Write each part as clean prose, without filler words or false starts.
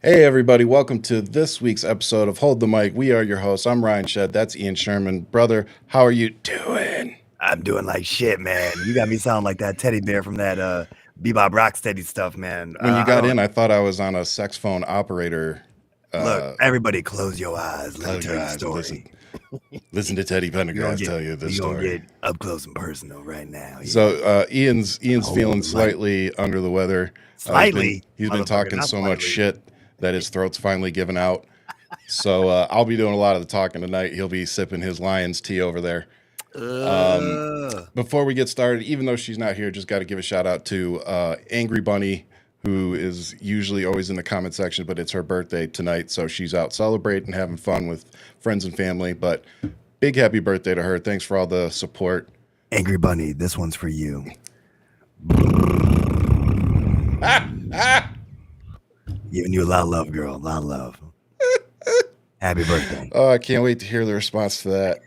Hey everybody, welcome to this week's episode of Hold the Mic. We are your hosts. I'm Ryan Shead. That's Ian Sherman. Brother, how are you doing? I'm doing like shit, man. You got me sounding like that teddy bear from that Bebop Rocksteady stuff, man. When you got in, I thought I was on a sex phone operator. Look, everybody close your eyes. Let me tell you a story. Listen to Teddy Pendergrass tell you the story. You're going to get up close and personal right now. Yeah. So Ian's feeling slightly under the weather. Slightly? He's been talking so much shit that his throat's finally given out. So I'll be doing a lot of the talking tonight. He'll be sipping his lion's tea over there. Before we get started, even though she's not here, just got to give a shout out to Angry Bunny, who is usually always in the comment section, but it's her birthday tonight, so she's out celebrating, having fun with friends and family. But big happy birthday to her. Thanks for all the support. Angry Bunny, this one's for you. Giving you a lot of love, girl. A lot of love. Happy birthday. Oh, I can't wait to hear the response to that.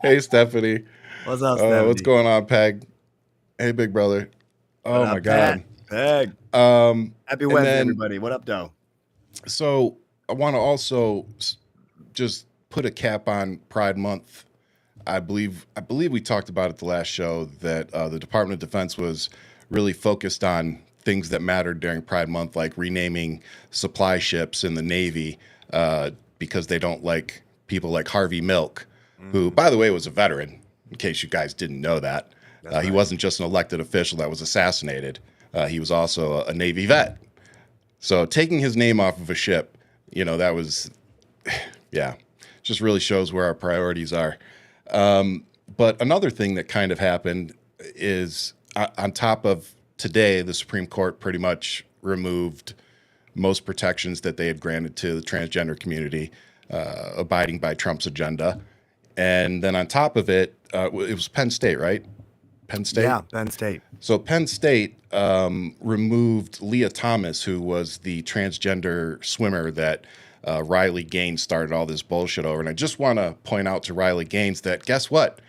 Hey, Stephanie. What's up, Stephanie? What's going on, Peg? Hey, big brother. Oh, my God. Peg. Happy Wednesday, everybody. What up, though? So I want to also just put a cap on Pride Month. I believe we talked about it the last show that the Department of Defense was really focused on things that mattered during Pride Month, like renaming supply ships in the Navy because they don't like people like Harvey Milk, who, by the way, was a veteran, in case you guys didn't know that. Right. He wasn't just an elected official that was assassinated. He was also a Navy vet. So taking his name off of a ship, that was, yeah, just really shows where our priorities are. But another thing that kind of happened is on top of today, the Supreme Court pretty much removed most protections that they had granted to the transgender community, abiding by Trump's agenda. And then on top of it, it was Penn State, right? Penn State? Yeah, Penn State. So Penn State removed Leah Thomas, who was the transgender swimmer that Riley Gaines started all this bullshit over. And I just want to point out to Riley Gaines that, guess what?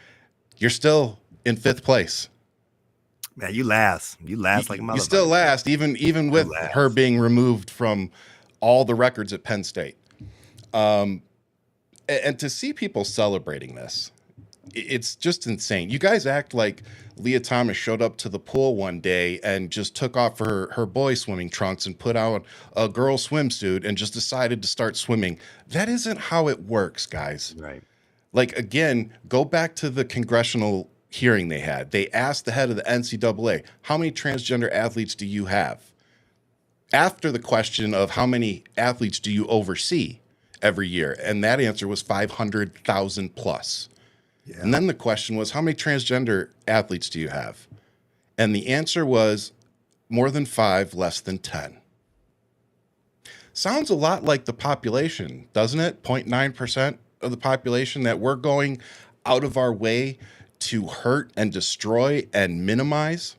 You're still in 5th place. Man, you last like a motherfucker. You still last, even with her being removed from all the records at Penn State. And to see people celebrating this, it's just insane. You guys act like Leah Thomas showed up to the pool one day and just took off her boy swimming trunks and put on a girl swimsuit and just decided to start swimming. That isn't how it works, guys. Right. Like, again, go back to the congressional hearing they had. They asked the head of the NCAA, how many transgender athletes do you have? After the question of how many athletes do you oversee every year? And that answer was 500,000 plus. Yeah. And then the question was, how many transgender athletes do you have? And the answer was more than 5, less than 10. Sounds a lot like the population, doesn't it? 0.9% of the population that we're going out of our way to hurt and destroy and minimize.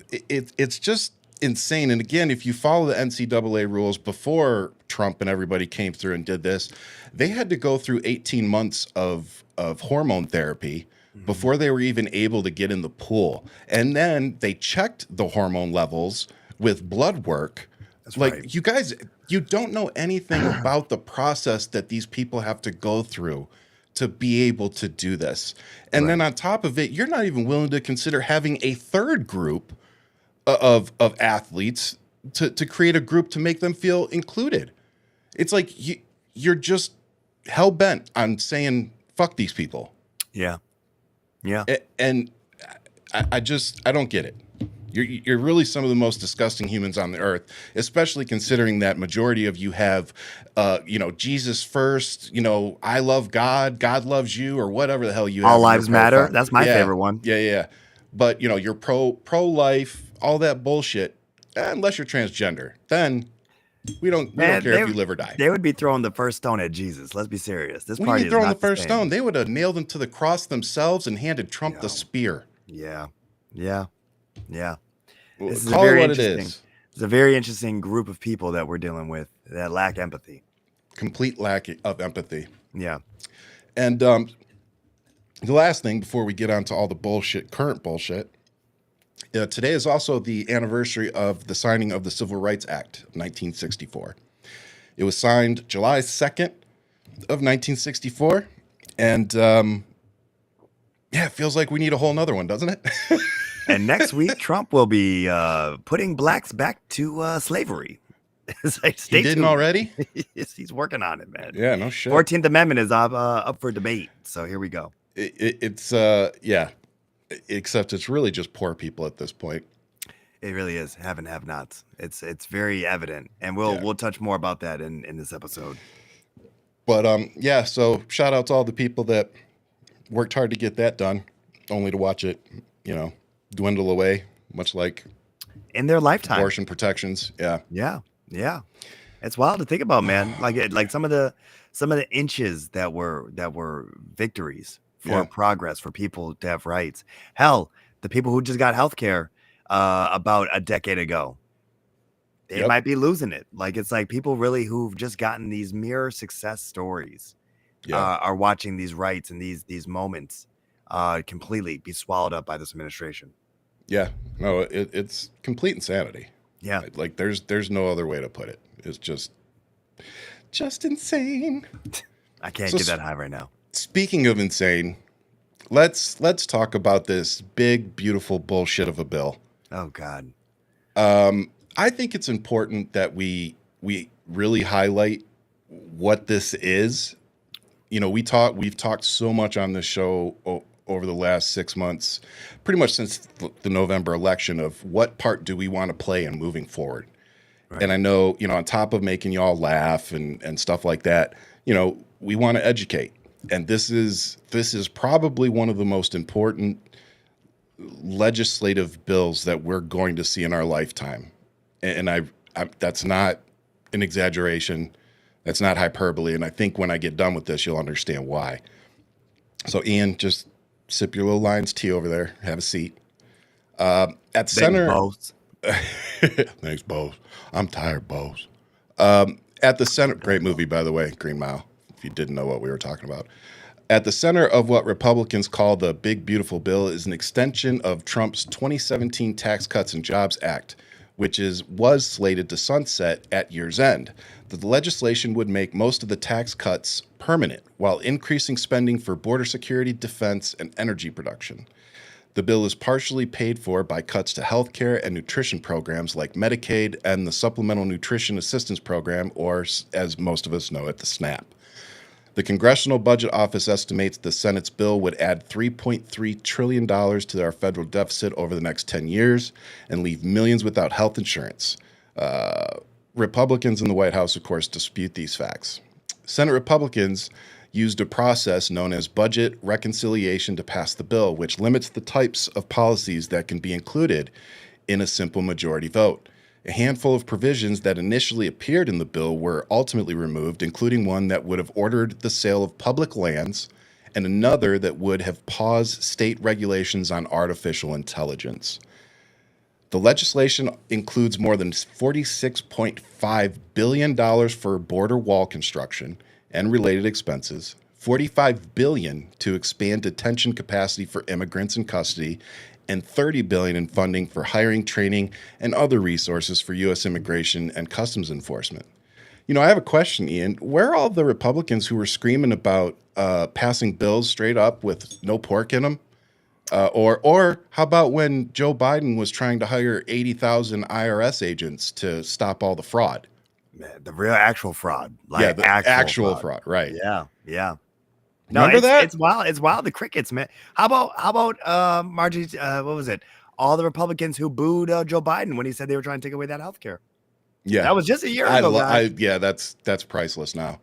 It's just insane. And again, if you follow the NCAA rules before Trump and everybody came through and did this, they had to go through 18 months of hormone therapy before they were even able to get in the pool. And then they checked the hormone levels with blood work. That's like, right. You guys, you don't know anything about the process that these people have to go through to be able to do this. And then on top of it, you're not even willing to consider having a third group of athletes to create a group to make them feel included. It's like you're just hell-bent on saying, fuck these people. Yeah. Yeah. And I don't get it. You're really some of the most disgusting humans on the earth, especially considering that majority of you have, Jesus first, I love God, God loves you, or whatever the hell you have. All lives matter. That's my favorite one. Yeah. But, you're pro-life, all that bullshit, unless you're transgender. Then we don't care if you live or die. They would be throwing the first stone at Jesus. Let's be serious. This party is throwing the first stone. They would have nailed him to the cross themselves and handed Trump the spear. Yeah. This is Call it what it is. It's a very interesting group of people that we're dealing with that lack empathy. Complete lack of empathy. Yeah. And the last thing before we get on to all the current bullshit, Today is also the anniversary of the signing of the Civil Rights Act of 1964. It was signed July 2nd of 1964. And it feels like we need a whole nother one, doesn't it? And next week, Trump will be putting blacks back to slavery. It's like, He didn't tuned. already? He's working on it, man. Yeah, no shit. 14th Amendment is up for debate. So here we go. It's except it's really just poor people at this point. It really is have-nots. It's very evident, and we'll touch more about that in this episode. But so shout out to all the people that worked hard to get that done, only to watch it, dwindle away, much like in their lifetime. Abortion protections. Yeah. It's wild to think about, man. Like some of the inches that were victories for progress for people to have rights. Hell, the people who just got healthcare about a decade ago, they might be losing it. Like, it's like people really who've just gotten these mere success stories are watching these rights and these moments completely be swallowed up by this administration. Yeah, no, it's complete insanity. Yeah, like there's no other way to put it. It's just insane. I can't get that high right now. Speaking of insane, let's talk about this big, beautiful bullshit of a bill. Oh God. I think it's important that we really highlight what this is. We've talked so much on this show over the last 6 months, pretty much since the November election, of what part do we want to play in moving forward. Right. And I know, on top of making y'all laugh and stuff like that, we want to educate. And this is probably one of the most important legislative bills that we're going to see in our lifetime. And I that's not an exaggeration. That's not hyperbole. And I think when I get done with this, you'll understand why. So Ian, just sip your little Lion's tea over there. Have a seat. At center. Thanks, Bose. I'm tired, Bose. At the center, great movie, by the way, Green Mile, if you didn't know what we were talking about. At the center of what Republicans call the Big Beautiful Bill is an extension of Trump's 2017 Tax Cuts and Jobs Act, which was slated to sunset at year's end. The legislation would make most of the tax cuts permanent while increasing spending for border security, defense, and energy production. The bill is partially paid for by cuts to healthcare and nutrition programs like Medicaid and the Supplemental Nutrition Assistance Program, or as most of us know it, the SNAP. The Congressional Budget Office estimates the Senate's bill would add $3.3 trillion to our federal deficit over the next 10 years and leave millions without health insurance. Republicans in the White House, of course, dispute these facts. Senate Republicans used a process known as budget reconciliation to pass the bill, which limits the types of policies that can be included in a simple majority vote. A handful of provisions that initially appeared in the bill were ultimately removed, including one that would have ordered the sale of public lands and another that would have paused state regulations on artificial intelligence. The legislation includes more than $46.5 billion for border wall construction and related expenses, $45 billion to expand detention capacity for immigrants in custody, and $30 billion in funding for hiring, training, and other resources for U.S. immigration and customs enforcement. I have a question, Ian. Where are all the Republicans who were screaming about passing bills straight up with no pork in them? Or how about when Joe Biden was trying to hire 80,000 IRS agents to stop all the fraud? Man, the real actual fraud. The actual fraud, right. Yeah. No, remember that? It's wild. It's wild. The crickets, man. How about Margie? What was it? All the Republicans who booed Joe Biden when he said they were trying to take away that health care. Yeah, that was just a year ago. That's priceless now.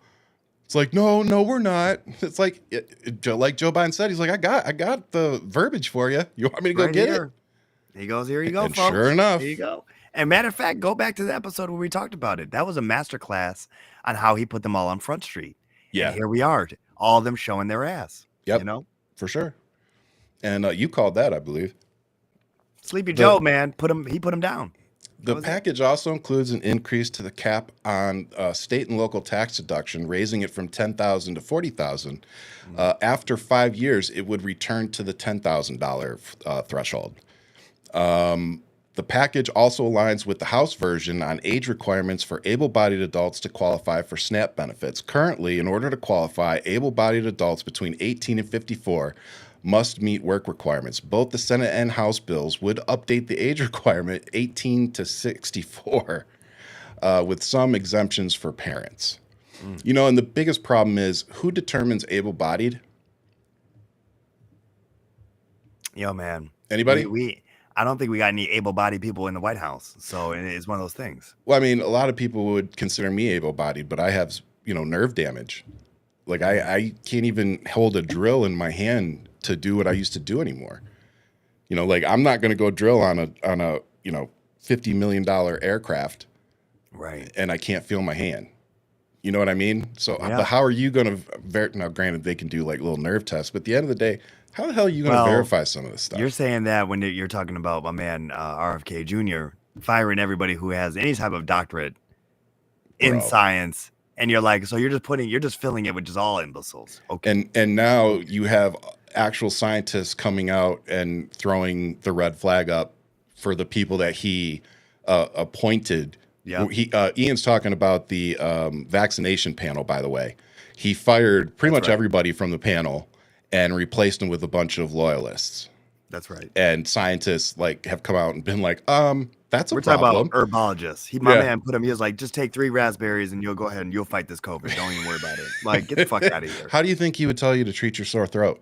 It's like, no, we're not. It's like Joe Biden said, he's like, I got the verbiage for you. You want me to go get it? He goes, here you go, and folks. Sure enough, here you go. And matter of fact, go back to the episode where we talked about it. That was a masterclass on how he put them all on Front Street. Yeah, and here we are, all of them showing their ass. Yep, for sure. And you called that, I believe. Sleepy Joe, man, he put him down. The package also includes an increase to the cap on state and local tax deduction, raising it from $10,000 to $40,000. After 5 years, it would return to the $10,000 threshold. The package also aligns with the House version on age requirements for able-bodied adults to qualify for SNAP benefits. Currently, in order to qualify, able-bodied adults between 18 and 54 must meet work requirements. Both the Senate and House bills would update the age requirement 18 to 64, with some exemptions for parents. And the biggest problem is, who determines able-bodied? Yo, man. Anybody? I don't think we got any able-bodied people in the White House. So it's one of those things. Well, I mean, a lot of people would consider me able-bodied, but I have, nerve damage. Like I can't even hold a drill in my hand to do what I used to do anymore. Like I'm not going to go drill on a $50 million aircraft, right? And I can't feel my hand. You know what I mean? So, Yeah. But how are you going to now? Granted, they can do like little nerve tests, but at the end of the day, how the hell are you going to verify some of this stuff? You're saying that when you're talking about my man RFK Jr. firing everybody who has any type of doctorate in science, and you're like, so you're just filling it with just all imbeciles. Okay. And now you have actual scientists coming out and throwing the red flag up for the people that he appointed. Yeah. Ian's talking about the vaccination panel, by the way. He fired pretty much everybody from the panel and replaced them with a bunch of loyalists. That's right. And scientists have come out and been like, that's a problem. We're talking about herbologists. My man put him, he was like, just take 3 raspberries and you'll go ahead and you'll fight this COVID. Don't even worry about it. Like, get the fuck out of here. How do you think he would tell you to treat your sore throat?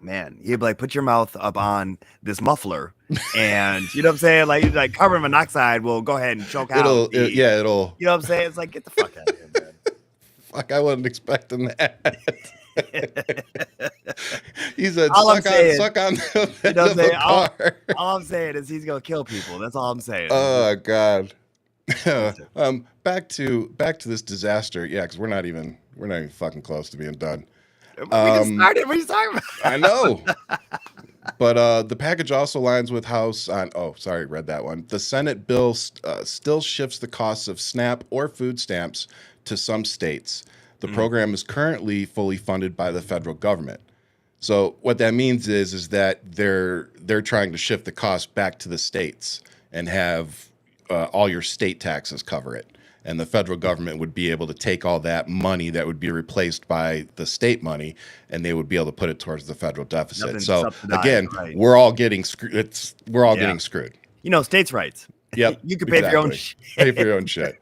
Man, he'd be like, put your mouth up on this muffler and you know what I'm saying? Like carbon monoxide will go ahead and choke out. It'll. You know what I'm saying? It's like, get the fuck out of here, man. Fuck, I wasn't expecting that. He said, suck on the bed of the car. All I'm saying is he's gonna kill people. That's all I'm saying. Oh God. Back to this disaster. Yeah, because we're not even fucking close to being done. We just started. What are you talking about? I know. But the package also aligns with House on. Oh, sorry, read that one. The Senate bill still shifts the costs of SNAP or food stamps to some states. The program is currently fully funded by the federal government. So what that means is that they're trying to shift the cost back to the states and have all your state taxes cover it. And the federal government would be able to take all that money that would be replaced by the state money, and they would be able to put it towards the federal deficit. Nothing so again, we're all getting screwed. We're all getting screwed. States' rights. Yep. You can pay for your own shit. Pay for your own shit.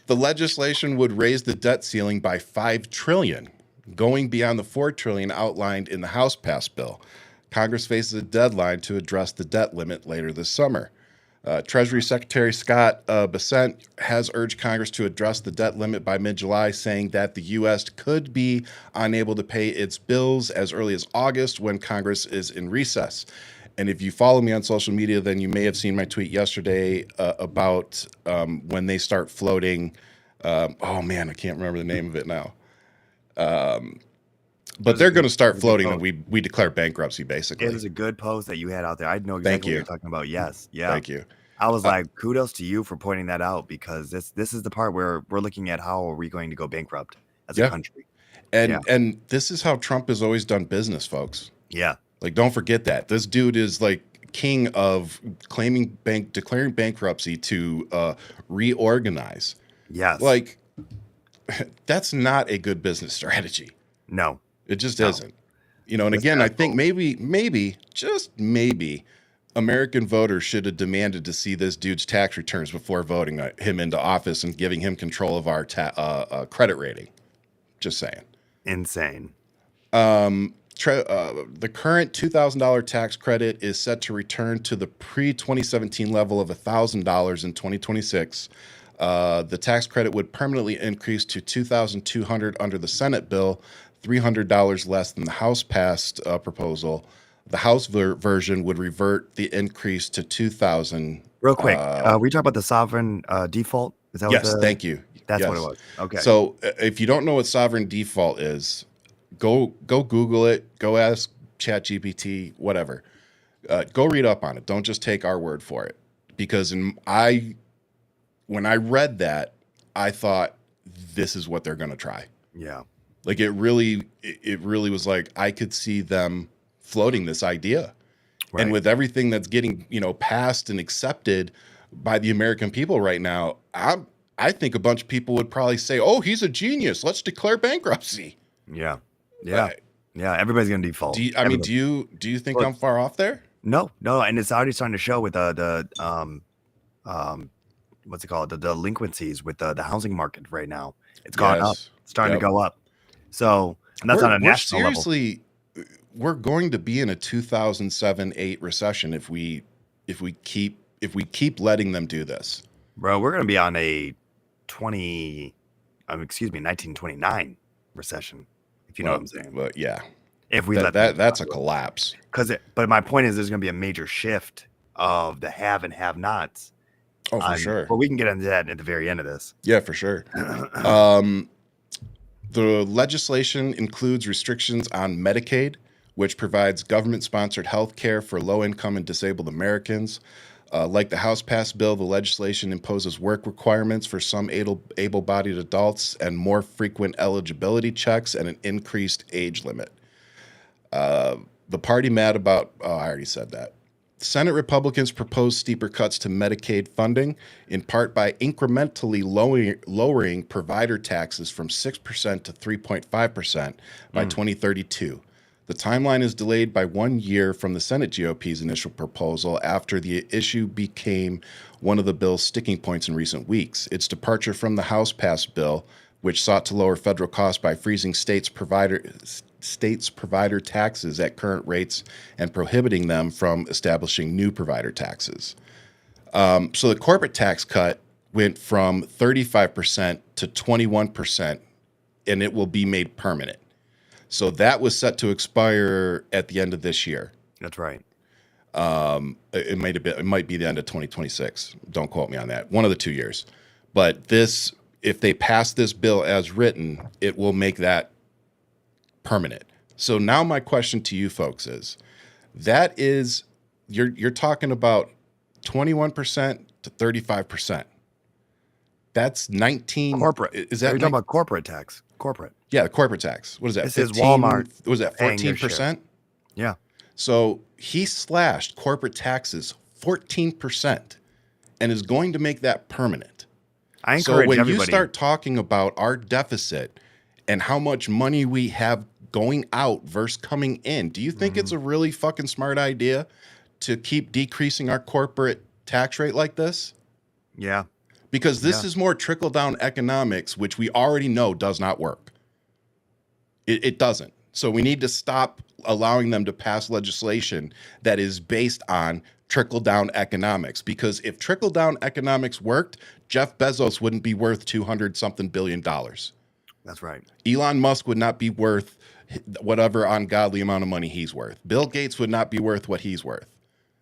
The legislation would raise the debt ceiling by $5 trillion, going beyond the $4 trillion outlined in the House passed bill. Congress faces a deadline to address the debt limit later this summer. Treasury Secretary Scott Bessent has urged Congress to address the debt limit by mid-July, saying that the U.S. could be unable to pay its bills as early as August when Congress is in recess. And if you follow me on social media, then you may have seen my tweet yesterday about when they start floating. Oh, man, I can't remember the name of it now. But they're going to start floating and we declare bankruptcy, basically. It was a good post that you had out there. I know exactly what you're talking about. Yes. Yeah. Thank you. I was like, kudos to you for pointing that out, because this is the part where we're looking at how are we going to go bankrupt as a country. And this is how Trump has always done business, folks. Yeah. Like, don't forget that. This dude is like king of declaring bankruptcy to reorganize. Yes. Like, that's not a good business strategy. No. It just isn't. And again, I think maybe, just maybe, American voters should have demanded to see this dude's tax returns before voting him into office and giving him control of our credit rating. Just saying. Insane. The current $2,000 tax credit is set to return to the pre-2017 level of $1,000 in 2026. The tax credit would permanently increase to $2,200 under the Senate bill, $300 less than the House passed proposal. The House version would revert the increase to $2,000. Real quick, we talk about the sovereign default. Is that yes? Thank you. That's what it was. Okay. So if you don't know what sovereign default is, go Google it. Go ask ChatGPT, whatever. Go read up on it. Don't just take our word for it. Because when I read that, I thought this is what they're going to try. Yeah. Like it really was like I could see them floating this idea. And with everything that's getting, passed and accepted by the American people right now, I think a bunch of people would probably say, "Oh, he's a genius. Let's declare bankruptcy." Yeah. Everybody's gonna default. Do you think I'm far off there? No, and it's already starting to show with the what's it called? The delinquencies with the housing market right now. It's gone up. It's starting to go up. So, and that's on a national level. We're going to be in a 2007-8 recession if we keep letting them do this. Bro, we're going to be on a 1929 recession, if you know what I'm saying. But yeah. If we that's a collapse. But my point is there's going to be a major shift of the have and have-nots. Oh, for sure. But we can get into that at the very end of this. Yeah, for sure. The legislation includes restrictions on Medicaid, which provides government-sponsored health care for low-income and disabled Americans. Like the House-passed bill, the legislation imposes work requirements for some able-bodied adults and more frequent eligibility checks and an increased age limit. The party mad about... Oh, I already said that. Senate Republicans proposed steeper cuts to Medicaid funding, in part by incrementally lowering provider taxes from 6% to 3.5% by 2032. The timeline is delayed by 1 year from the Senate GOP's initial proposal after the issue became one of the bill's sticking points in recent weeks. Its departure from the House-passed bill, which sought to lower federal costs by freezing states' provider taxes at current rates and prohibiting them from establishing new provider taxes. So the corporate tax cut went from 35% to 21%, and it will be made permanent. So that was set to expire at the end of this year. That's right. It might be the end of 2026. Don't quote me on that. One of the 2 years. But if they pass this bill as written, it will make that permanent. So now my question to you folks is, you're talking about 21% to 35%. That's 19 corporate. Is that you're talking about corporate tax? Corporate. Yeah, the corporate tax. What is that? This 15, is Walmart. Was that 14%? Yeah. So he slashed corporate taxes 14% and is going to make that permanent. I encourage everybody. You start talking about our deficit and how much money we have going out versus coming in, do you think it's a really fucking smart idea to keep decreasing our corporate tax rate like this? Yeah. Because this is more trickle-down economics, which we already know does not work. It doesn't. So we need to stop allowing them to pass legislation that is based on trickle-down economics. Because if trickle-down economics worked, Jeff Bezos wouldn't be worth $200-something billion. That's right. Elon Musk would not be worth whatever ungodly amount of money he's worth. Bill Gates would not be worth what he's worth.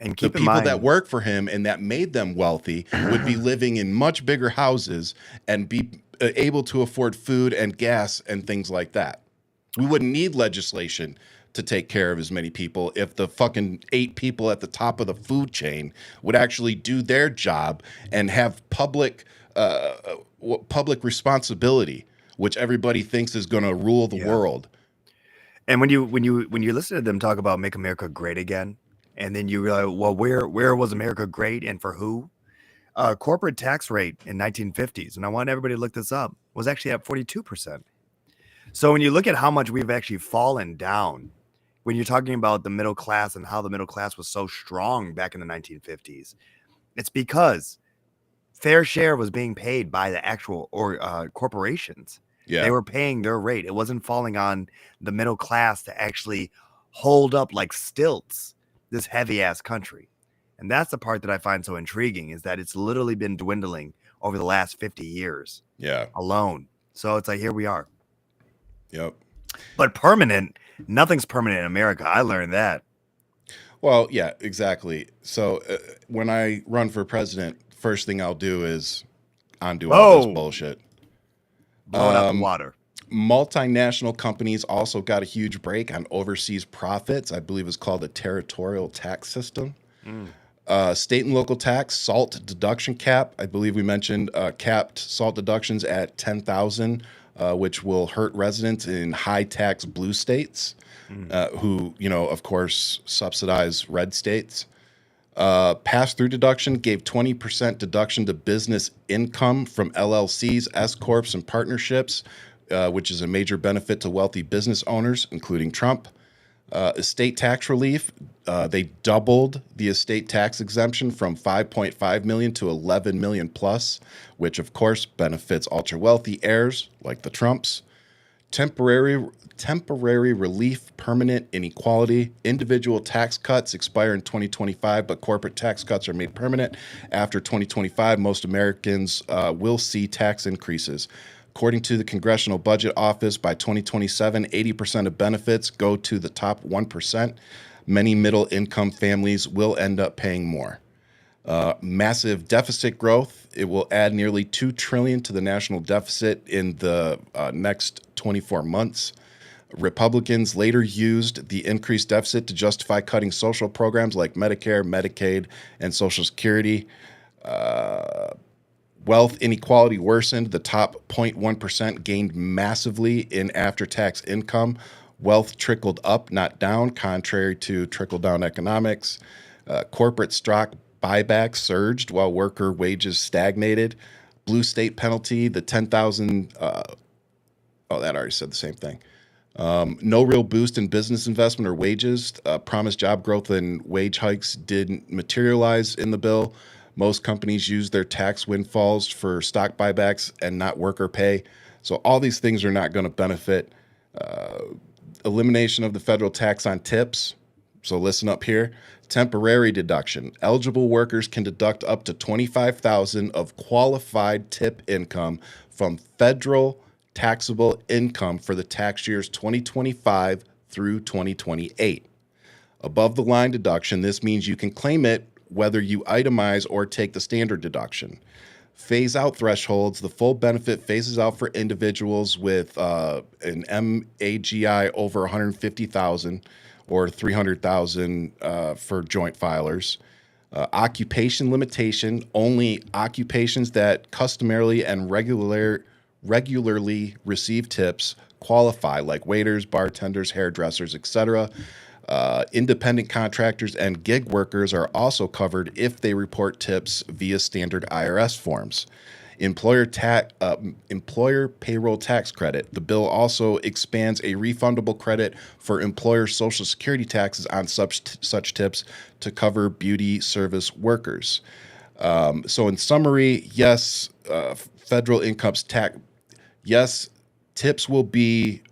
And keep the people that work for him and that made them wealthy would be living in much bigger houses and be able to afford food and gas and things like that. We wouldn't need legislation to take care of as many people if the fucking 8 people at the top of the food chain would actually do their job and have public responsibility, which everybody thinks is going to rule the world. And when you listen to them talk about make America great again, and then you realize, well, where was America great and for who? Corporate tax rate in 1950s, and I want everybody to look this up, was actually at 42%. So when you look at how much we've actually fallen down, when you're talking about the middle class and how the middle class was so strong back in the 1950s, it's because fair share was being paid by the actual corporations. Yeah. They were paying their rate. It wasn't falling on the middle class to actually hold up like stilts this heavy ass country. And that's the part that I find so intriguing, is that it's literally been dwindling over the last 50 years alone. So it's like, here we are. Yep. But permanent, nothing's permanent in America. I learned that. Well, yeah, exactly. So when I run for president, first thing I'll do is undo all this bullshit. Blow it out the water. Multinational companies also got a huge break on overseas profits. I believe it's called a territorial tax system. State and local tax, SALT deduction cap. I believe we mentioned capped SALT deductions at $10,000 which will hurt residents in high tax blue states, who, of course, subsidize red states. Pass-through deduction gave 20% deduction to business income from LLCs, S-corps, and partnerships, which is a major benefit to wealthy business owners, including Trump. Estate tax relief, they doubled the estate tax exemption from 5.5 million to 11 million plus, which of course benefits ultra wealthy heirs like the Trumps. Temporary relief, permanent inequality. Individual tax cuts expire in 2025, but corporate tax cuts are made permanent. After 2025, most Americans will see tax increases. According to the Congressional Budget Office, by 2027, 80% of benefits go to the top 1%. Many middle-income families will end up paying more. Massive deficit growth. It will add nearly $2 trillion to the national deficit in the next 24 months. Republicans later used the increased deficit to justify cutting social programs like Medicare, Medicaid, and Social Security. Wealth inequality worsened. The top 0.1% gained massively in after-tax income. Wealth trickled up, not down, contrary to trickle-down economics. Corporate stock buybacks surged while worker wages stagnated. Blue state penalty, the 10,000. That already said the same thing. No real boost in business investment or wages. Promised job growth and wage hikes didn't materialize in the bill. Most companies use their tax windfalls for stock buybacks and not worker pay. So all these things are not going to benefit. Elimination of the federal tax on tips. So listen up here. Temporary deduction. Eligible workers can deduct up to $25,000 of qualified tip income from federal taxable income for the tax years 2025 through 2028. Above the line deduction, this means you can claim it whether you itemize or take the standard deduction. Phase out thresholds. The full benefit phases out for individuals with an MAGI over 150,000 or 300,000 for joint filers. Occupation limitation. Only occupations that customarily and regularly receive tips qualify, like waiters, bartenders, hairdressers, etc. Independent contractors and gig workers are also covered if they report tips via standard IRS forms. Employer payroll tax credit. The bill also expands a refundable credit for employer Social Security taxes on such tips to cover beauty service workers. So in summary, yes, federal income tax. Yes, tips will be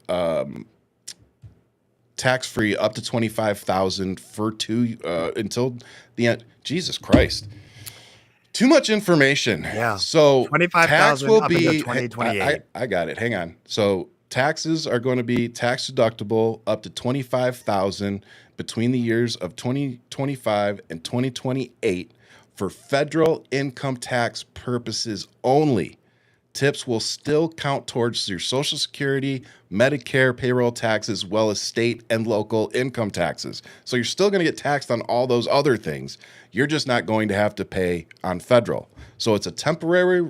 tax-free up to $25,000 for until the end. Jesus Christ. Too much information. Yeah. So 25,000 tax will up until be 2028. I got it. Hang on. So taxes are going to be tax deductible up to $25,000 between the years of 2025 and 2028 for federal income tax purposes only. Tips will still count towards your Social Security, Medicare, payroll taxes, as well as state and local income taxes. So you're still going to get taxed on all those other things. You're just not going to have to pay on federal. So it's a temporary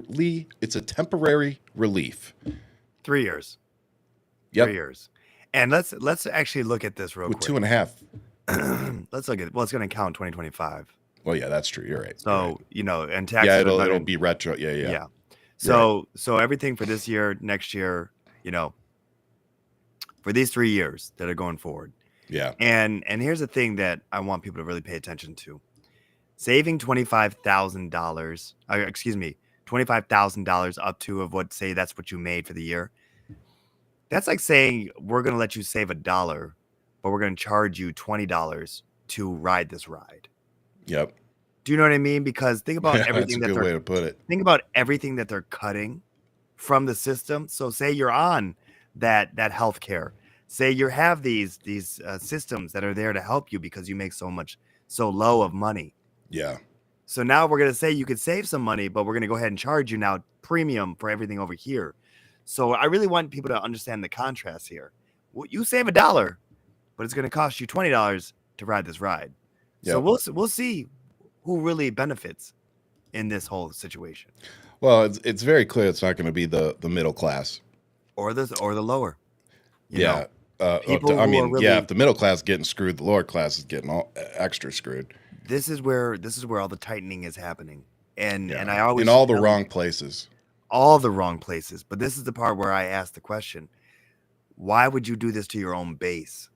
relief. 3 years. Yep. 3 years. And let's actually look at this real With quick. 2.5. Let's look at. Well, it's going to count 2025. Well, yeah, that's true. You're right. So and taxes. Yeah, it'll be retro. Yeah. So everything for this year, next year, for these 3 years that are going forward. Yeah. And here's the thing that I want people to really pay attention to. Saving $25,000, $25,000 up to of what, say that's what you made for the year. That's like saying we're going to let you save $1, but we're going to charge you $20 to ride this ride. Yep. Do you know what I mean? Because think about everything that's a good way to put it. Think about everything that they're cutting from the system. So say you're on that healthcare. Say you have these systems that are there to help you because you make so low of money. Yeah. So now we're going to say you could save some money, but we're going to go ahead and charge you now premium for everything over here. So I really want people to understand the contrast here. Well, you save $1, but it's going to cost you $20 to ride this ride. Yep. So we'll see who really benefits in this whole situation. Well, it's very clear it's not going to be the middle class or the lower. You Yeah. know, people who are really, if the middle class is getting screwed, the lower class is getting all extra screwed. this is where all the tightening is happening. And Yeah. I always in all the tell wrong you, places. all the wrong places. But this is the part where I ask the question, why would you do this to your own base?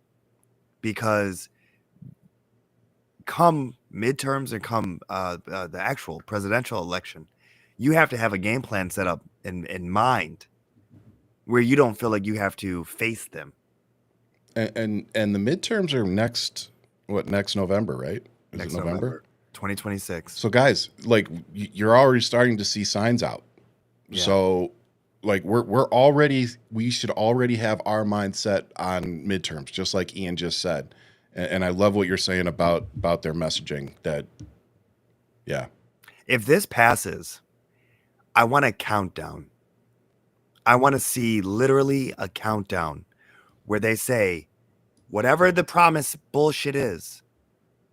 Because come midterms and come the actual presidential election, you have to have a game plan set up in mind where you don't feel like you have to face them. And the midterms are next November, right? Is Next it November? 2026. So guys, like you're already starting to see signs out. Yeah. So like we should already have our mindset on midterms, just like Ian just said. And I love what you're saying about their messaging that, yeah. If this passes, I want a countdown. I want to see literally a countdown where they say, whatever the promise bullshit is,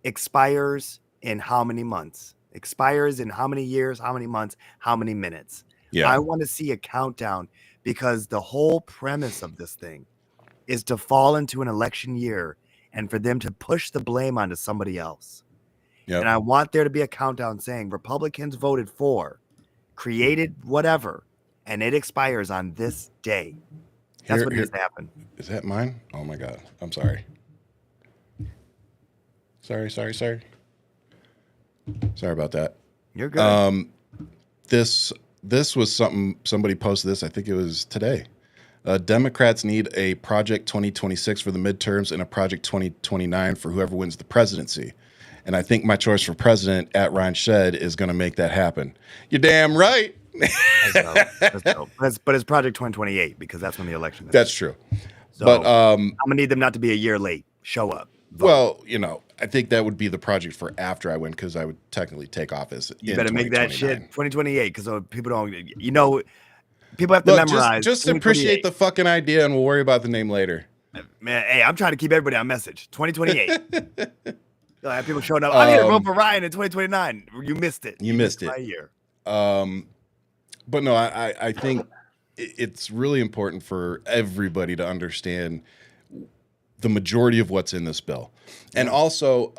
expires in how many months, expires in how many years, how many months, how many minutes. Yeah. I want to see a countdown because the whole premise of this thing is to fall into an election year and for them to push the blame onto somebody else. Yep. And I want there to be a countdown saying Republicans voted for, created whatever, and it expires on this day. That's what needs to happen. Is that mine? Oh my God. I'm sorry. Sorry. Sorry about that. You're good. This was somebody posted this. I think it was today. Democrats need a Project 2026 for the midterms and a Project 2029 for whoever wins the presidency. And I think my choice for president at Ryan Shead is going to make that happen. You're damn right. That's dope. But it's Project 2028 because that's when the election is. That's true. So but I'm gonna need them not to be a year late. Show up. Vote. Well, I think that would be the project for after I win because I would technically take office. You better make that shit 2028 because people don't. People have to memorize. Just appreciate the fucking idea, and we'll worry about the name later. Man, hey, I'm trying to keep everybody on message. 2028. I have people showing up. I'm here to vote for Ryan in 2029. You missed it. You missed it. By a year. But no, I think it's really important for everybody to understand the majority of what's in this bill. And also,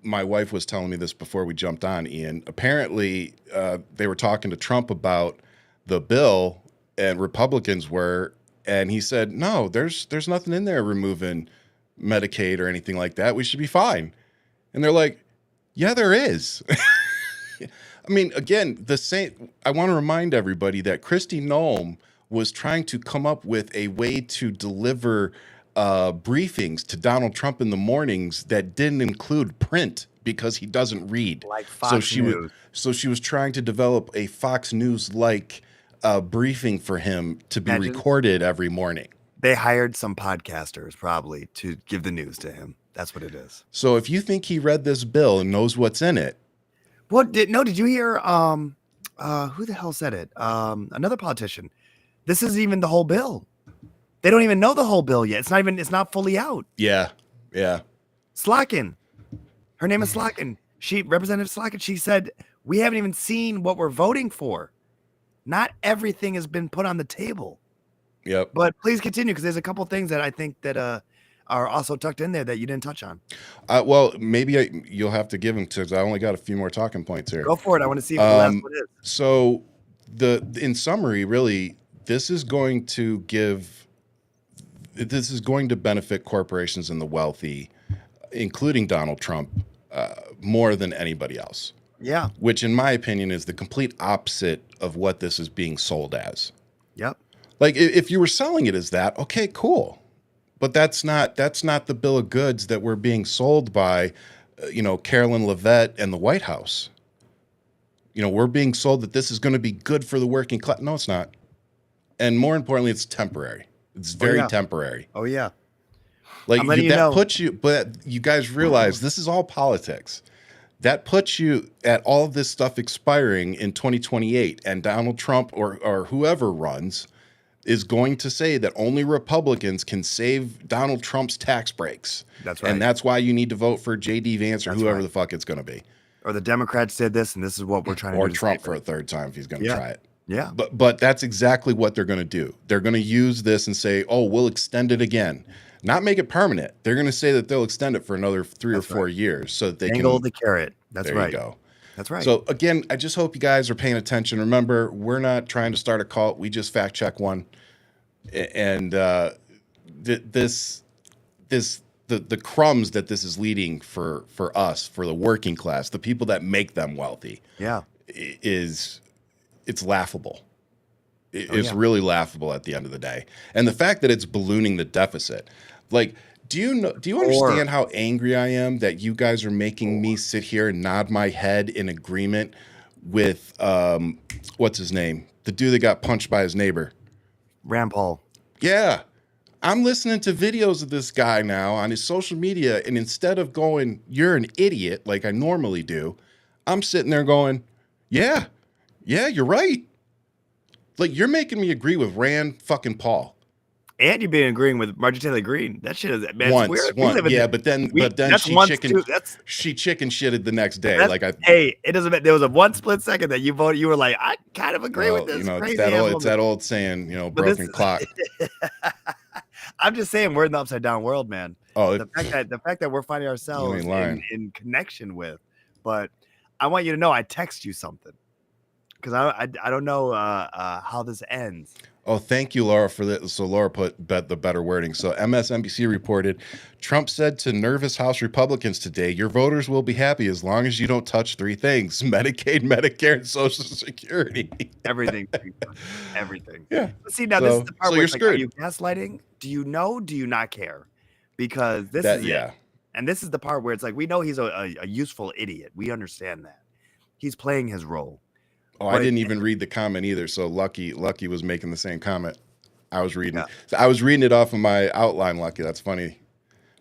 my wife was telling me this before we jumped on, Ian. Apparently, they were talking to Trump about the bill, and Republicans were, and he said, no, there's nothing in there removing Medicaid or anything like that. We should be fine. And they're like, yeah, there is. I mean, again, I want to remind everybody that Kristi Noem was trying to come up with a way to deliver briefings to Donald Trump in the mornings that didn't include print because he doesn't read. Like Fox News. So she was trying to develop a Fox News-like briefing for him to be recorded every morning. They hired some podcasters probably to give the news to him. That's what it is. So if you think he read this bill and knows what's in it. Did you hear who the hell said it? Another politician. This isn't even the whole bill. They don't even know the whole bill yet. It's not fully out. Yeah. Slotkin. Her name is Slotkin. Representative Slotkin, she said, we haven't even seen what we're voting for. Not everything has been put on the table. Yep. But please continue because there's a couple things that I think that are also tucked in there that you didn't touch on. Well, maybe you'll have to give them because I only got a few more talking points here. Go for it. I want to see what the last one is. So in summary, really, this is going to benefit corporations and the wealthy, including Donald Trump, more than anybody else. Yeah. Which, in my opinion, is the complete opposite of what this is being sold as. Yep. Like if you were selling it as that, okay, cool. But that's not the bill of goods that we're being sold by, Carolyn Levitt and the White House. We're being sold that this is going to be good for the working class. No, it's not. And more importantly, it's temporary. It's very temporary. Oh yeah. Like puts you, but you guys realize this is all politics. That puts you at all of this stuff expiring in 2028, and Donald Trump or whoever runs is going to say that only Republicans can save Donald Trump's tax breaks. That's right. And that's why you need to vote for J.D. Vance or whoever the fuck it's going to be. Or the Democrats did this, and this is what we're trying to do. Or Trump for a third time if he's going to try it. Yeah. But that's exactly what they're going to do. They're going to use this and say, "Oh, we'll extend it again." Not make it permanent. They're going to say that they'll extend it for another 3 or 4 years so that they Dangle can the carrot. That's there right. you go. That's right. So again, I just hope you guys are paying attention. Remember, we're not trying to start a cult. We just fact check one. And the crumbs that this is leading for us, for the working class, the people that make them wealthy, it's laughable. It's really laughable at the end of the day. And the fact that it's ballooning the deficit, like, do you understand how angry I am that you guys are making me sit here and nod my head in agreement with what's his name, the dude that got punched by his neighbor, Rand Paul. Yeah. I'm listening to videos of this guy now on his social media, and instead of going, "You're an idiot," like I normally do, I'm sitting there going, yeah, you're right. Like, you're making me agree with Rand fucking Paul. And you've been agreeing with Marjorie Taylor Greene. That shit is, man, once, yeah, but then she chicken shitted the next day. Hey, it doesn't matter. There was a one split second that you voted. You were like, I kind of agree with this. It's that old saying, broken clock. I'm just saying, we're in the upside down world, man. Oh, the fact that we're finding ourselves in connection with. But I want you to know, I text you something because I don't know how this ends. Oh, thank you, Laura, for that. So Laura put the better wording. So MSNBC reported, Trump said to nervous House Republicans today, "Your voters will be happy as long as you don't touch 3 things: Medicaid, Medicare, and Social Security." Everything. Yeah. But see, now this is the part where you're screwed. Are you gaslighting? Do you know? Do you not care? Because this is it. And this is the part where it's like, we know he's a useful idiot. We understand that. He's playing his role. Oh, I didn't even read the comment either. So Lucky was making the same comment. I was reading. So I was reading it off of my outline, Lucky. That's funny.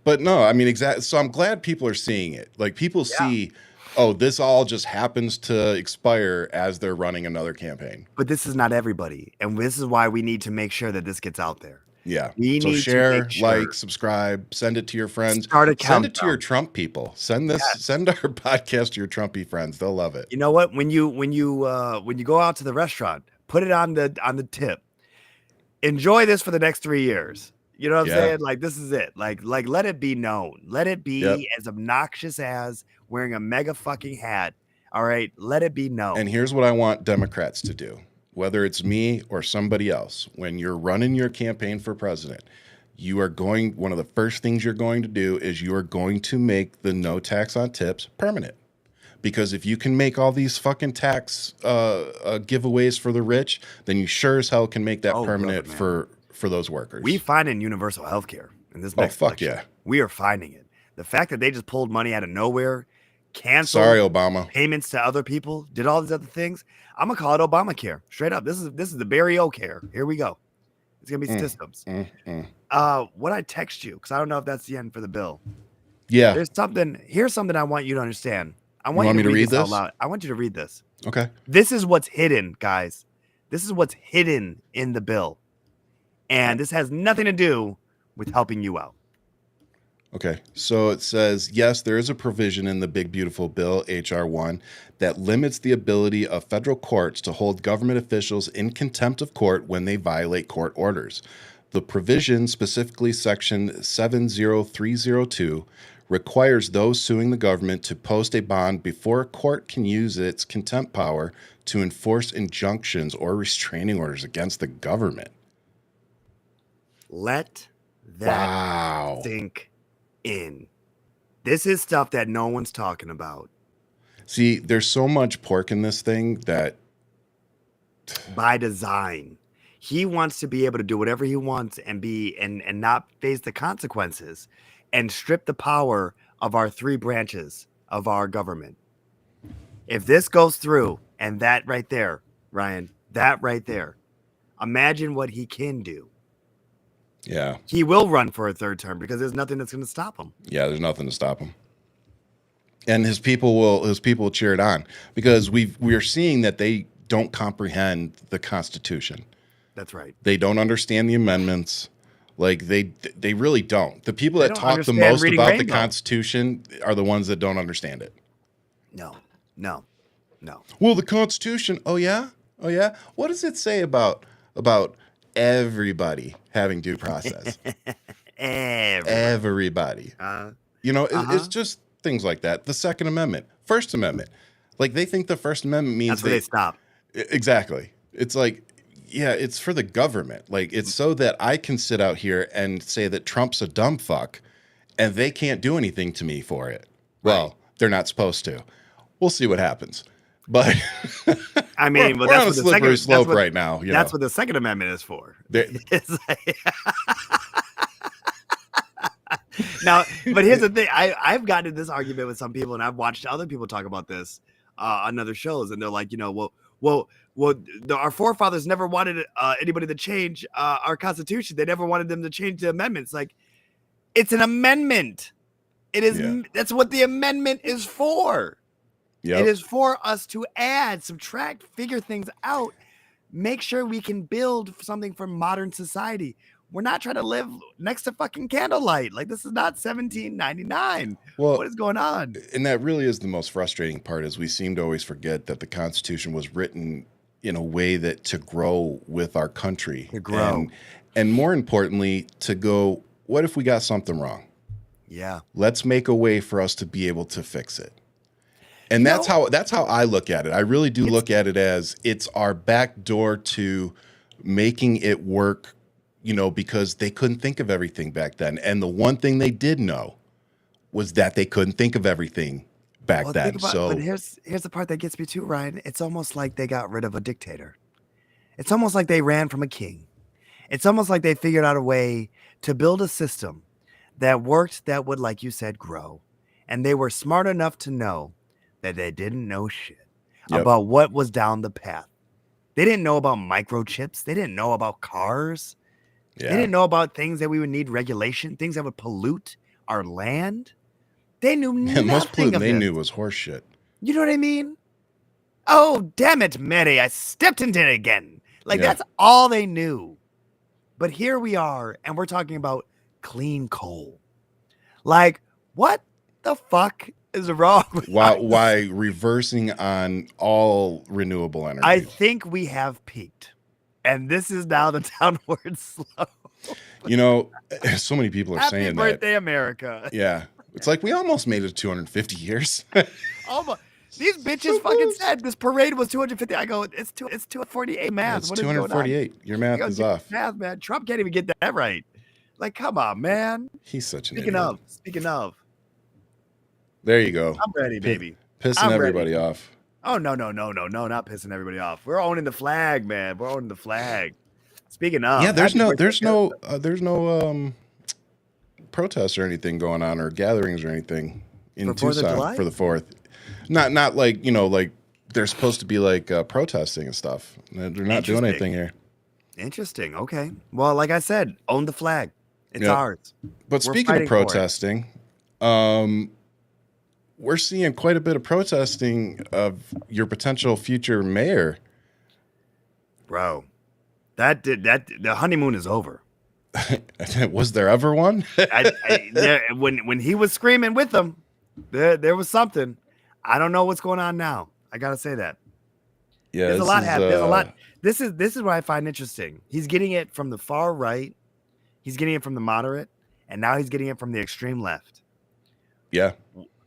But no, I mean, exactly. So I'm glad people are seeing it. Like, people see, oh, this all just happens to expire as they're running another campaign. But this is not everybody. And this is why we need to make sure that this gets out there. Yeah. So share, like, subscribe, send it to your friends. Send it to your Trump people. Send our podcast to your Trumpy friends. They'll love it. You know what? When you go out to the restaurant, put it on the tip. Enjoy this for the next 3 years. You know what I'm saying? Like, this is it. Like let it be known. Let it be as obnoxious as wearing a mega fucking hat. All right. Let it be known. And here's what I want Democrats to do. Whether it's me or somebody else, when you're running your campaign for president, one of the first things you're going to do is you are going to make the no tax on tips permanent. Because if you can make all these fucking tax giveaways for the rich, then you sure as hell can make that permanent for those workers. We finding universal health care in this next election. Yeah. We are finding it. The fact that they just pulled money out of nowhere, canceled Obama. payments to other people, did all these other things. I'm gonna call it Obamacare. Straight up. This is the Barry O care. Here we go. It's gonna be systems. What I text you, because I don't know if that's the end for the bill. Yeah. Here's something I want you to understand. I want you to read this out loud. I want you to read this. Okay. This is what's hidden, guys. This is what's hidden in the bill. And this has nothing to do with helping you out. Okay, so it says, yes, there is a provision in the big, beautiful bill, H.R. 1, that limits the ability of federal courts to hold government officials in contempt of court when they violate court orders. The provision, specifically Section 70302, requires those suing the government to post a bond before a court can use its contempt power to enforce injunctions or restraining orders against the government. Let that sink in. This is stuff that no one's talking about. See, there's so much pork in this thing that by design, he wants to be able to do whatever he wants and not face the consequences and strip the power of our 3 branches of our government. If this goes through, and that right there, Ryan, that right there, imagine what he can do. Yeah. He will run for a 3rd term because there's nothing that's going to stop him. Yeah, there's nothing to stop him. And his people will cheer it on because we are seeing that they don't comprehend the Constitution. That's right. They don't understand the amendments. Like they really don't. The people that talk the most about the Constitution are the ones that don't understand it. No. Well, the Constitution. Oh yeah. Oh yeah. What does it say about everybody having due process? Everybody. You know, it's just things like that. The Second Amendment, First Amendment. Like they think the First Amendment means That's where they stop. Exactly. It's like, yeah, it's for the government. Like it's so that I can sit out here and say that Trump's a dumb fuck and they can't do anything to me for it. Well, they're not supposed to. We'll see what happens. But I mean, we're on a slippery slope right now. That's what the Second Amendment is for. Now, but here's the thing. I've gotten in this argument with some people, and I've watched other people talk about this on other shows, and they're like, our forefathers never wanted anybody to change our Constitution. They never wanted them to change the amendments. Like, it's an amendment. It is. Yeah. That's what the amendment is for. Yep. It is for us to add, subtract, figure things out, make sure we can build something for modern society. We're not trying to live next to fucking candlelight. Like, this is not 1799. Well, what is going on? And that really is the most frustrating part, is we seem to always forget that the Constitution was written in a way that to grow with our country. To grow. And more importantly, to go, what if we got something wrong? Yeah. Let's make a way for us to be able to fix it. And that's how I look at it. I really do look at it as it's our back door to making it work, because they couldn't think of everything back then. And the one thing they did know was that they couldn't think of everything back then. But here's the part that gets me too, Ryan. It's almost like they got rid of a dictator. It's almost like they ran from a king. It's almost like they figured out a way to build a system that worked, that would, like you said, grow. And they were smart enough to know that they didn't know shit about what was down the path. They didn't know about microchips. They didn't know about cars. Yeah. They didn't know about things that we would need regulation, things that would pollute our land. They knew nothing. Most pollutant they knew was horse shit. You know what I mean? Oh, damn it, Mary, I stepped into it again. Like, that's all they knew. But here we are, and we're talking about clean coal. Like, what the fuck is wrong with why reversing on all renewable energy? I think we have peaked, and this is now the downward slope. So many people are saying that. Happy birthday, America. Yeah. It's like we almost made it to 250 years. Almost. These bitches fucking said this parade was 250. I go, it's 248 math. It's 248. Your math is off. Math, man. Trump can't even get that right. Like, come on, man. He's such an idiot. Speaking of. There you go. I'm ready, baby. Pissing everybody off. Oh, no, not pissing everybody off. We're owning the flag, man. We're owning the flag. Speaking of. Yeah, there's no protests or anything going on, or gatherings or anything in Tucson for the 4th. Not like, like they're supposed to be like protesting and stuff. They're not doing anything here. Interesting. Okay. Well, like I said, own the flag. It's ours. But speaking of protesting, we're seeing quite a bit of protesting of your potential future mayor. Bro, the honeymoon is over. Was there ever one? When he was screaming with them, there was something. I don't know what's going on now. I gotta say that. Yeah, there's a lot happening. There's a lot. This is what I find interesting. He's getting it from the far right. He's getting it from the moderate, and now he's getting it from the extreme left. Yeah.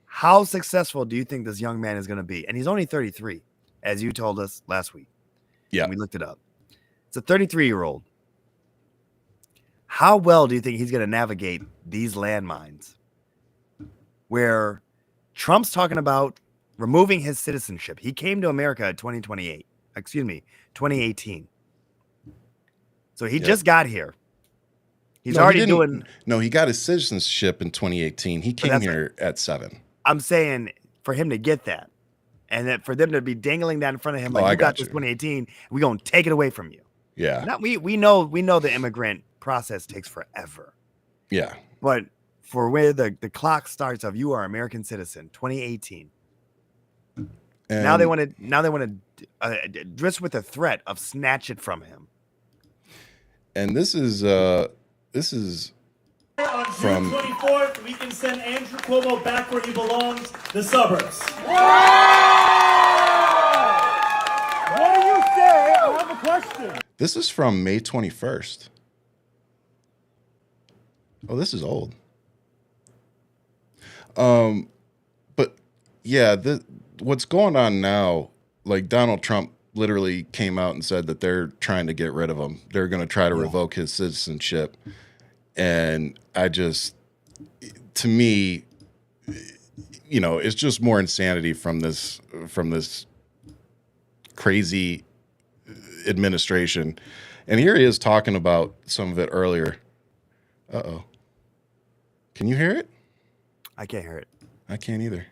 How successful do you think this young man is going to be? And he's only 33, as you told us last week. Yeah. And we looked it up. It's a 33-year-old. How well do you think he's going to navigate these landmines where Trump's talking about removing his citizenship? He came to America in 2018. So he just got here. He got his citizenship in 2018. He came here at 7. I'm saying for him to get that, and that for them to be dangling that in front of him, like, you got this 2018, we're going to take it away from you. Yeah. We know the immigrant process takes forever. Yeah. But for where the clock starts of you are American citizen, 2018. And now they want to dress with the threat of snatch it from him. And this is on June 24th, we can send Andrew Cuomo back where he belongs, the suburbs. What do you say question. This is from May 21st. Oh, this is old. But yeah, what's going on now, like Donald Trump literally came out and said that they're trying to get rid of him. They're going to try to revoke his citizenship. And to me, it's just more insanity from this crazy administration. And here he is talking about some of it earlier. Uh-oh. Can you hear it? I can't hear it. I can't either.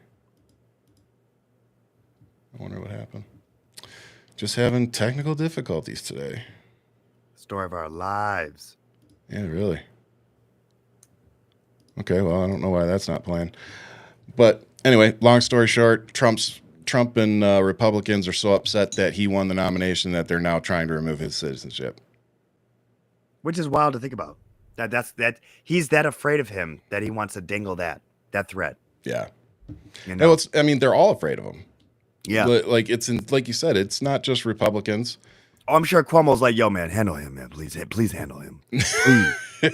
I wonder what happened. Just having technical difficulties today. Story of our lives. Yeah, really. Okay, well, I don't know why that's not playing. But anyway, long story short, Trump and Republicans are so upset that he won the nomination that they're now trying to remove his citizenship. Which is wild to think about. That he's that afraid of him that he wants to dangle that threat. Yeah. No, they're all afraid of him. Yeah. Like like you said, it's not just Republicans. Oh, I'm sure Cuomo's like, yo, man, handle him, man. Please handle him.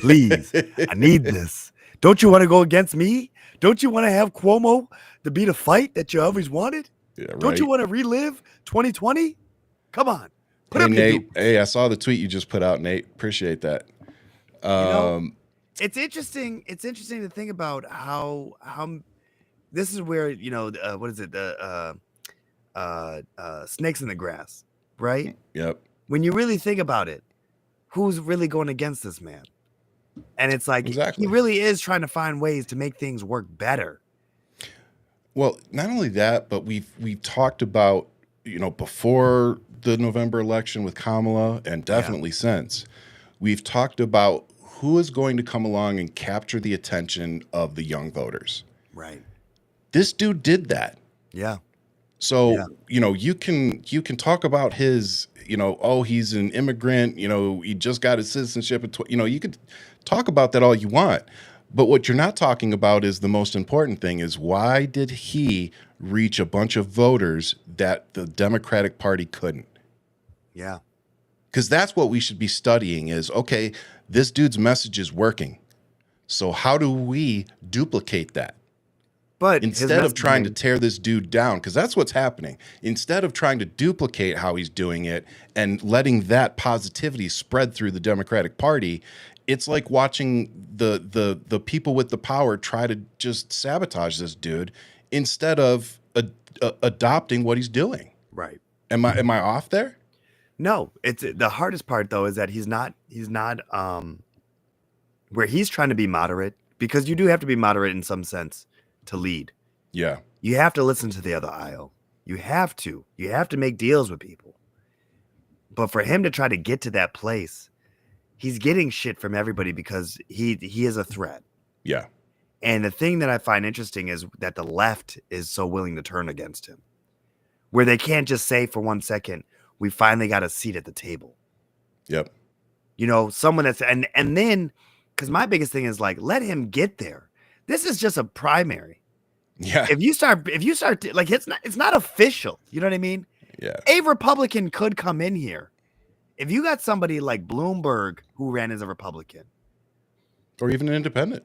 Please. I need this. Don't you want to go against me? Don't you want to have Cuomo to be the fight that you always wanted? Yeah, right. Don't you want to relive 2020? Come on. Hey, Nate. Hey, I saw the tweet you just put out, Nate. Appreciate that. It's interesting. It's interesting to think about how this is where, what is it? The snakes in the grass, right? Yep. When you really think about it, who's really going against this man? And it's like, exactly. He really is trying to find ways to make things work better. Well, not only that, but we've talked about, before the November election with Kamala, and definitely since, we've talked about who is going to come along and capture the attention of the young voters. Right. This dude did that. Yeah. So, you can talk about his, he's an immigrant, he just got his citizenship. You could talk about that all you want. But what you're not talking about is the most important thing is, why did he reach a bunch of voters that the Democratic Party couldn't? Yeah. Because that's what we should be studying is, okay, this dude's message is working. So how do we duplicate that? But instead of trying to tear this dude down, because that's what's happening. Instead of trying to duplicate how he's doing it and letting that positivity spread through the Democratic Party, it's like watching the people with the power try to just sabotage this dude instead of adopting what he's doing. Right. Am I off there? No, it's the hardest part though is that he's not where he's trying to be moderate, because you do have to be moderate in some sense to lead. Yeah. You have to listen to the other aisle. You have to make deals with people. But for him to try to get to that place, he's getting shit from everybody because he is a threat. Yeah. And the thing that I find interesting is that the left is so willing to turn against him, where they can't just say for 1 second, we finally got a seat at the table. Yep. Someone that's, and then, because my biggest thing is like, let him get there. This is just a primary. Yeah. If you start like, it's not official. You know what I mean? Yeah. A Republican could come in here. If you got somebody like Bloomberg who ran as a Republican, or even an independent,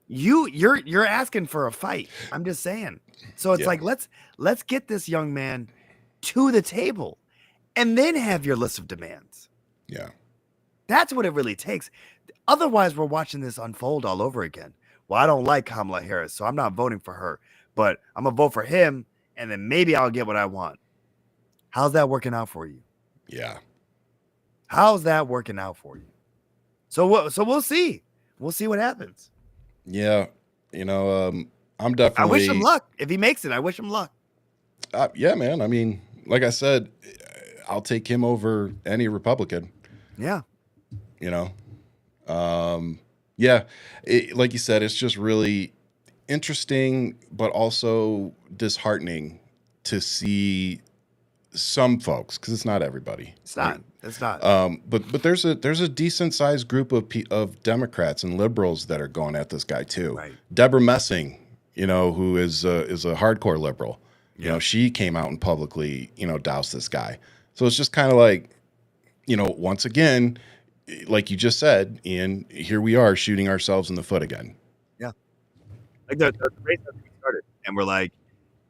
you're asking for a fight. I'm just saying. So it's like, let's get this young man to the table and then have your list of demands. Yeah. That's what it really takes. Otherwise, we're watching this unfold all over again. Well, I don't like Kamala Harris, so I'm not voting for her, but I'm going to vote for him, and then maybe I'll get what I want. How's that working out for you? Yeah. How's that working out for you? So we'll see. We'll see what happens. Yeah. I'm definitely. I wish him luck. If he makes it, I wish him luck. Yeah, man. I mean, like I said, I'll take him over any Republican. Yeah. Yeah. Like you said, it's just really interesting, but also disheartening to see some folks, because it's not everybody. It's not. It's not. But there's a decent sized group of Democrats and liberals that are going at this guy too. Right. Deborah Messing, who is a hardcore liberal. Yeah. She came out and publicly, doused this guy. So it's just kind of like, once again, like you just said, Ian, here we are shooting ourselves in the foot again. Yeah. Like the race that we started, and we're like,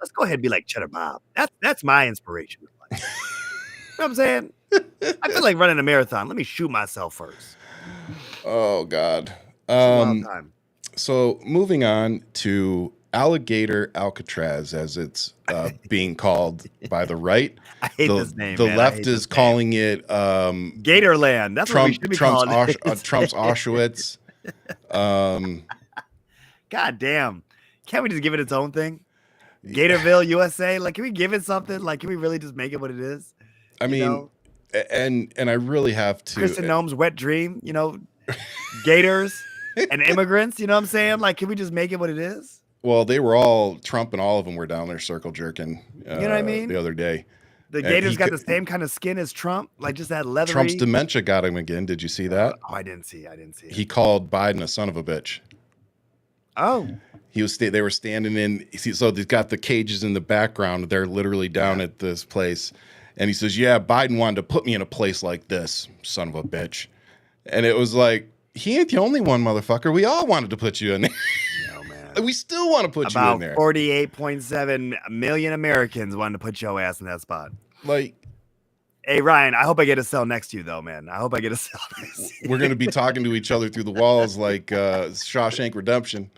let's go ahead and be like Cheddar Bob. That's my inspiration. You know what I'm saying? I feel like running a marathon. Let me shoot myself first. Oh God. It's a wild time. So moving on to Alligator Alcatraz, as it's being called by the right. I hate this name. The man. left is calling it Gatorland. That's what we should be Trump's calling Trump's Auschwitz. God damn. Can't we just give it its own thing? Gatorville, USA. Like, can we give it something? Like, can we really just make it what it is? I mean, and I really have to. Kristen Noem's wet dream, gators and immigrants. You know what I'm saying? Like, can we just make it what it is? Well, they were all Trump, and all of them were down there circle jerking. You know what I mean? The other day, the gators got the same kind of skin as Trump, like just that leathery. Trump's dementia got him again. Did you see that? Oh, I didn't see. He called Biden a son of a bitch. Oh. They were standing in. So they've got the cages in the background. They're literally down at this place, and he says, "Yeah, Biden wanted to put me in a place like this, son of a bitch." And it was like, he ain't the only one, motherfucker. We all wanted to put you in there. No, man. We still want to put you in there. About 48.7 million Americans wanted to put your ass in that spot. Like, hey, Ryan, I hope I get a cell next to you, though, man. I hope I get a cell next to you. We're going to be talking to each other through the walls like Shawshank Redemption.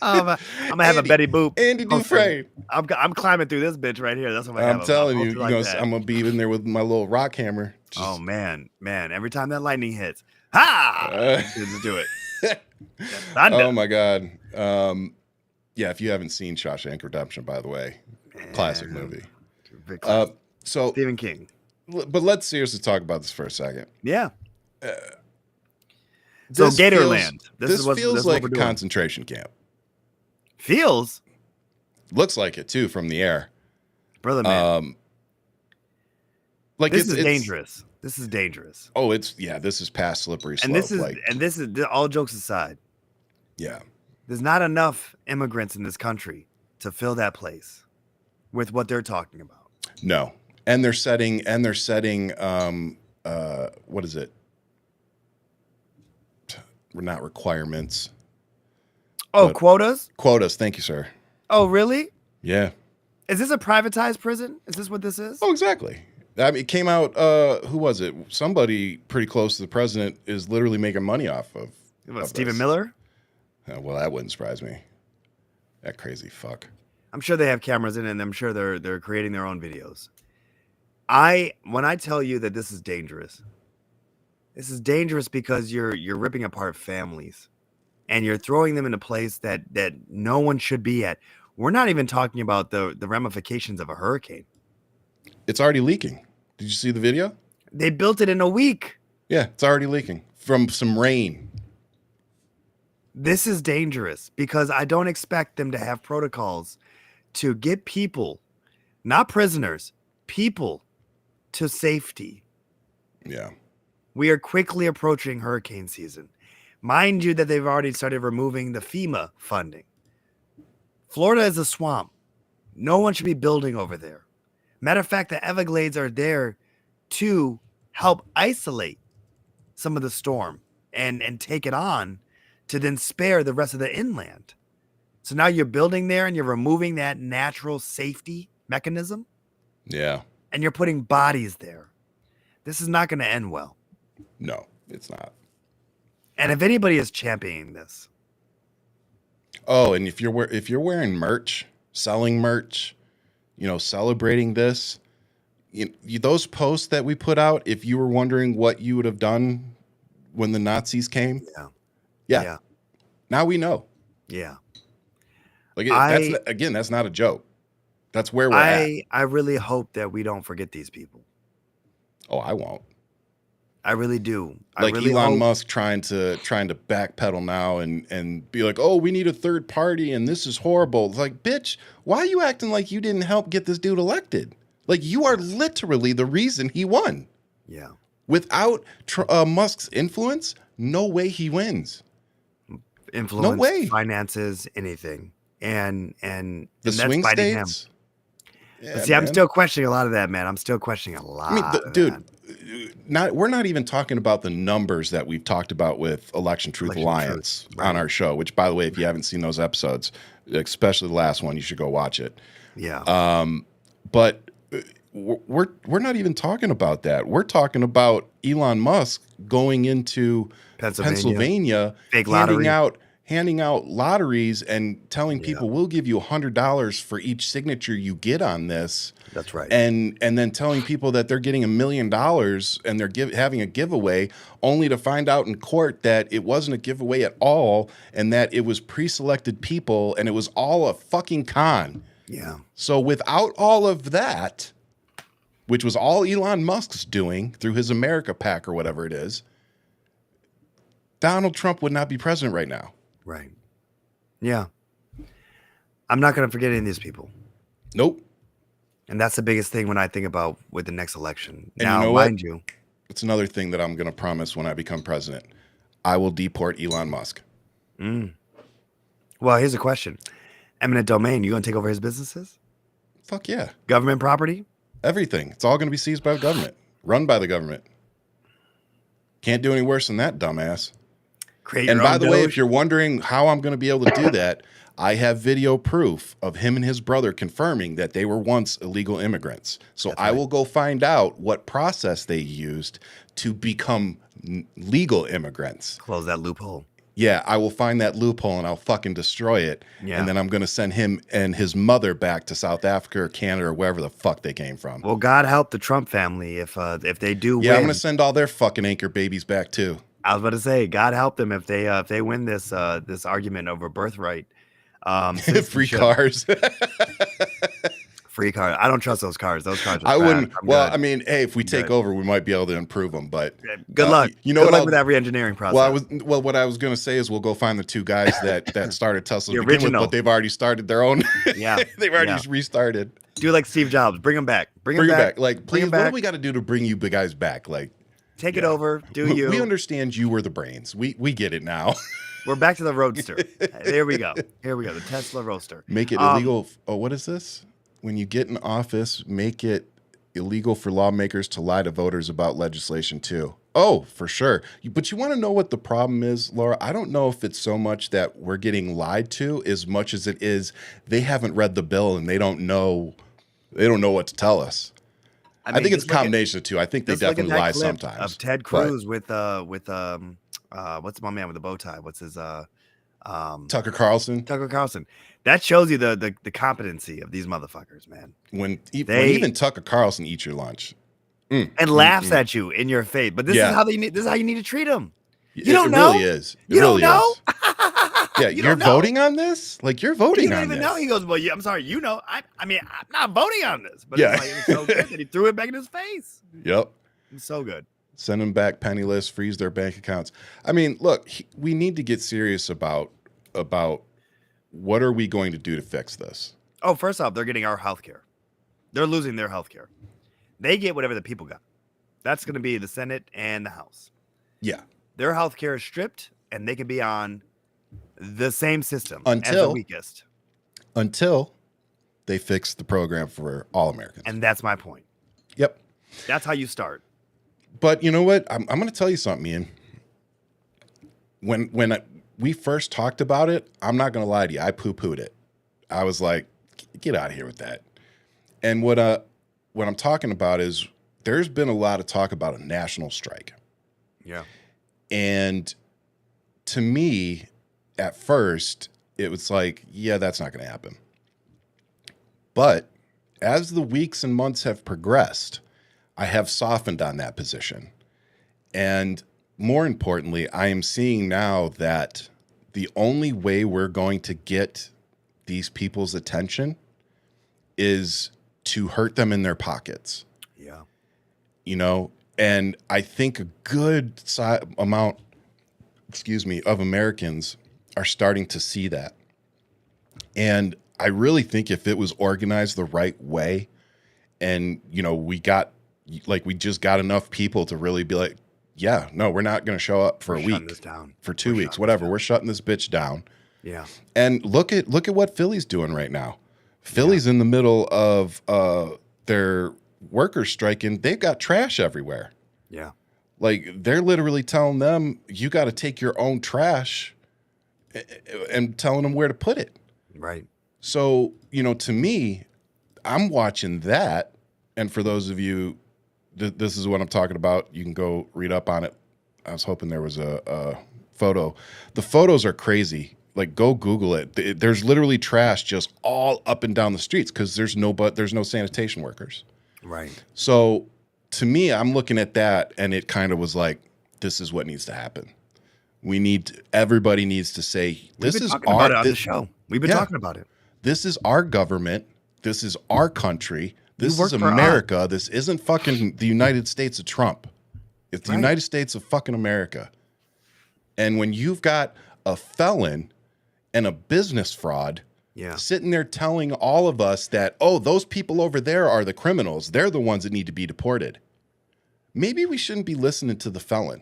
I'm going to have a Betty Boop. Andy Dufresne. I'm climbing through this bitch right here. That's what I'm telling you, I'm going to be in there with my little rock hammer. Oh, man. Every time that lightning hits, just do it. Oh, my God. Yeah, if you haven't seen Shawshank Redemption, by the way, classic movie. So Stephen King. But let's seriously talk about this for a second. Yeah. So Gatorland. This feels like a concentration camp. Feels? Looks like it too from the air. Brother man. Like this is dangerous. This is dangerous. Oh, this is past slippery slope. And this is all jokes aside. Yeah. There's not enough immigrants in this country to fill that place with what they're talking about. No. And they're setting what is it? We're not requirements. Oh, quotas? Quotas, thank you, sir. Oh, really? Yeah. Is this a privatized prison? Is this what this is? Oh, exactly. I mean, it came out, who was it? Somebody pretty close to the president is literally making money off of Stephen Miller? Well, that wouldn't surprise me. That crazy fuck. I'm sure they have cameras in it, and I'm sure they're creating their own videos. When I tell you that this is dangerous because you're ripping apart families and you're throwing them in a place that no one should be at. We're not even talking about the ramifications of a hurricane. It's already leaking. Did you see the video? They built it in a week. Yeah, it's already leaking from some rain. This is dangerous because I don't expect them to have protocols to get people, not prisoners, people to safety. Yeah. We are quickly approaching hurricane season. Mind you that they've already started removing the FEMA funding. Florida is a swamp. No one should be building over there. Matter of fact, the Everglades are there to help isolate some of the storm and take it on to then spare the rest of the inland. So now you're building there and you're removing that natural safety mechanism. Yeah. And you're putting bodies there. This is not going to end well. No, it's not. And if anybody is championing this. Oh, and if you're wearing merch, selling merch, celebrating this, those posts that we put out, if you were wondering what you would have done when the Nazis came. Yeah. Now we know. Yeah. Like that's not a joke. That's where we're at. I really hope that we don't forget these people. Oh, I won't. I really do. Like Elon Musk trying to backpedal now and be like, oh, we need a third party and this is horrible. It's like, bitch, why are you acting like you didn't help get this dude elected? Like, you are literally the reason he won. Yeah. Without Musk's influence, no way he wins. Influence, no way. Finances, anything. And the swing that's states? him. Yeah, But see, I'm man. still questioning a lot of that, man. I'm still questioning a lot. I mean, of dude, that. we're not even talking about the numbers that we've talked about with Election Truth Election Truth, Alliance right. on our show, which, by the way, if you haven't seen those episodes, especially the last one, you should go watch it. Yeah. But we're not even talking about that. We're talking about Elon Musk going into Pennsylvania Fake lottery. handing out lotteries and telling people we'll give you $100 for each signature you get on this. That's right. And then telling people that they're getting $1 million and they're having a giveaway, only to find out in court that it wasn't a giveaway at all and that it was pre-selected people and it was all a fucking con. Yeah. So without all of that, which was all Elon Musk's doing through his America PAC or whatever it is, Donald Trump would not be president right now. Right. Yeah. I'm not going to forget any of these people. Nope. And that's the biggest thing when I think about with the next election. And now, you know mind you, it's another thing that I'm going to promise when I become president. I will deport Elon Musk. Well, here's a question. Eminent domain, you going to take over his businesses? Fuck yeah. Government property? Everything. It's all going to be seized by the government, run by the government. Can't do any worse than that, dumbass. And by the way, if you're wondering how I'm going to be able to do that, I have video proof of him and his brother confirming that they were once illegal immigrants. So I will go find out what process they used to become legal immigrants. Close that loophole. Yeah, I will find that loophole and I'll fucking destroy it. Yeah. And then I'm going to send him and his mother back to South Africa or Canada or wherever the fuck they came from. Well, God help the Trump family if they do win. Yeah, I'm going to send all their fucking anchor babies back too. I was about to say, God help them if they win this argument over birthright. Free cars. Free cars. I don't trust those cars. Those cars are I wouldn't. Well, good. I mean, hey, if we take over, we might be able to improve them. But good luck. You know, good luck with that re-engineering process. Well, what I was going to say is we'll go find the two guys that started Tesla the to begin original. with, but they've already started their own. Yeah, they've already restarted. Do like Steve Jobs. Bring them back. Bring them back. Like, please. What do we got to do to bring you guys back? Like, take it over. Do you? We understand you were the brains. We get it now. We're back to the Roadster. There we go. Here we go. The Tesla Roadster. Make it illegal. Oh, what is this? When you get in office, make it illegal for lawmakers to lie to voters about legislation too. Oh, for sure. But you want to know what the problem is, Laura? I don't know if it's so much that we're getting lied to as much as it is they haven't read the bill and they don't know what to tell us. I think it's a combination of two. I think they definitely lie sometimes. Of Ted Cruz with what's my man with the bow tie? What's his Tucker Carlson. Tucker Carlson. That shows you the competency of these motherfuckers, man. When even Tucker Carlson eats your lunch and laughs at you in your face, but this is how you need to treat them. You don't know. Really is. You don't know. Yeah, you're voting on this? Like, you're voting on this. You don't even know. He goes, well, I'm sorry, you know. I mean, I'm not voting on this. But it's like, it was so good that he threw it back in his face. Yep. It's so good. Send them back penniless, freeze their bank accounts. I mean, look, we need to get serious about what are we going to do to fix this? Oh, first off, they're getting our health care. They're losing their health care. They get whatever the people got. That's going to be the Senate and the House. Yeah. Their health care is stripped, and they can be on the same system as the weakest. Until they fix the program for all Americans. And that's my point. Yep. That's how you start. But you know what? I'm going to tell you something, Ian. When we first talked about it, I'm not going to lie to you. I poo-pooed it. I was like, get out of here with that. And what I'm talking about is there's been a lot of talk about a national strike. Yeah. And to me, at first, it was like, yeah, that's not going to happen. But as the weeks and months have progressed, I have softened on that position. And more importantly, I am seeing now that the only way we're going to get these people's attention is to hurt them in their pockets. Yeah. You know, and I think a good amount, of Americans are starting to see that. And I really think if it was organized the right way and, you know, we just got enough people to really be like, yeah, no, we're not going to show up for a week, for 2 weeks, whatever. We're shutting this bitch down. Yeah. And look at what Philly's doing right now. Philly's in the middle of their workers striking. They've got trash everywhere. Yeah. Like, they're literally telling them, you got to take your own trash and telling them where to put it. Right. So, to me, I'm watching that. And for those of you, this is what I'm talking about. You can go read up on it. I was hoping there was a photo. The photos are crazy. Like, go Google it. There's literally trash just all up and down the streets because there's no sanitation workers. Right. So to me, I'm looking at that, and it kind of was like, this is what needs to happen. Everybody needs to say, this is about it on the show. We've been talking about it. This is our government. This is our country. This is America. This isn't fucking the United States of Trump. It's the United States of fucking America. And when you've got a felon and a business fraud sitting there telling all of us that, oh, those people over there are the criminals. They're the ones that need to be deported. Maybe we shouldn't be listening to the felon.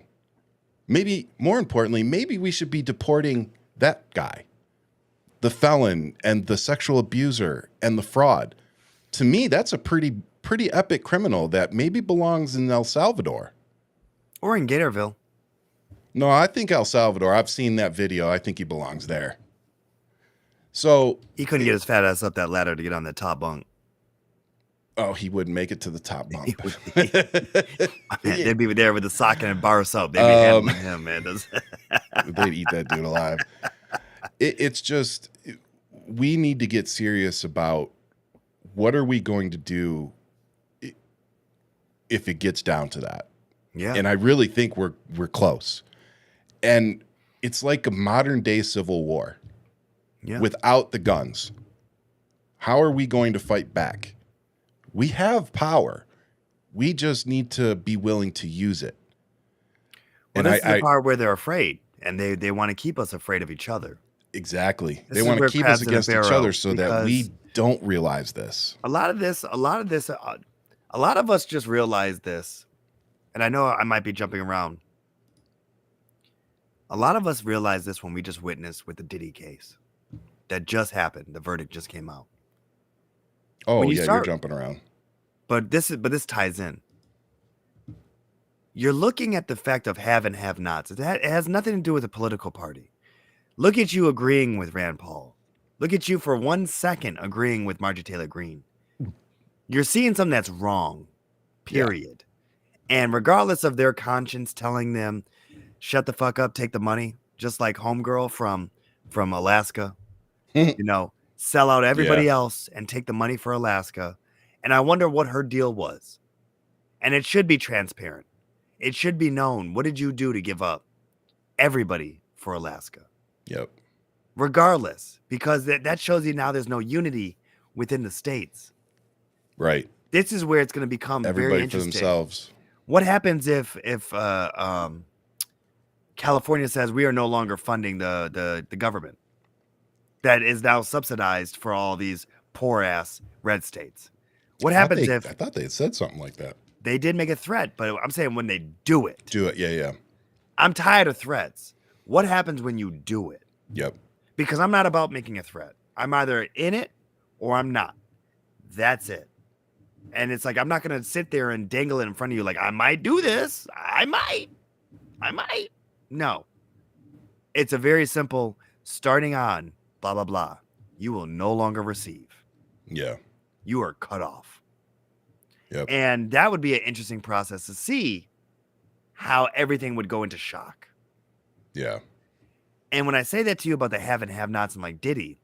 Maybe, more importantly, maybe we should be deporting that guy, the felon and the sexual abuser and the fraud. To me, that's a pretty epic criminal that maybe belongs in El Salvador. Or in Gatorville. No, I think El Salvador. I've seen that video. I think he belongs there. So he couldn't get his fat ass up that ladder to get on the top bunk. Oh, he wouldn't make it to the top bunk. Man, they'd be there with the sock and a bar of soap. They'd be handling him, man. They'd eat that dude alive. It's just, we need to get serious about what are we going to do if it gets down to that. Yeah. And I really think we're close. And it's like a modern day civil war without the guns. How are we going to fight back? We have power. We just need to be willing to use it. Well, this is the part where they're afraid, and they want to keep us afraid of each other. Exactly. They want to keep us against each other so that we don't realize this. A lot of us just realize this. And I know I might be jumping around. A lot of us realize this when we just witnessed with the Diddy case that just happened. The verdict just came out. Oh, you're jumping around. But this ties in. You're looking at the fact of have and have nots. It has nothing to do with a political party. Look at you agreeing with Rand Paul. Look at you for 1 second agreeing with Marjorie Taylor Greene. You're seeing something that's wrong, period. Yeah. And regardless of their conscience telling them, shut the fuck up, take the money, just like Homegirl from Alaska, sell out everybody else and take the money for Alaska. And I wonder what her deal was. And it should be transparent. It should be known. What did you do to give up everybody for Alaska? Yep. Regardless, because that shows you now there's no unity within the states. Right. This is where it's going to become everybody very interesting. For themselves. What happens if California says we are no longer funding the government that is now subsidized for all these poor ass red states? What happens if I thought they had said something like that? They did make a threat, but I'm saying when they do it. Do it, yeah. I'm tired of threats. What happens when you do it? Yep. Because I'm not about making a threat. I'm either in it or I'm not. That's it. And it's like, I'm not going to sit there and dangle it in front of you like, I might do this. I might. No. It's a very simple starting on blah, blah, blah. You will no longer receive. Yeah. You are cut off. Yep. And that would be an interesting process to see how everything would go into shock. Yeah. And when I say that to you about the have and have nots and like Diddy,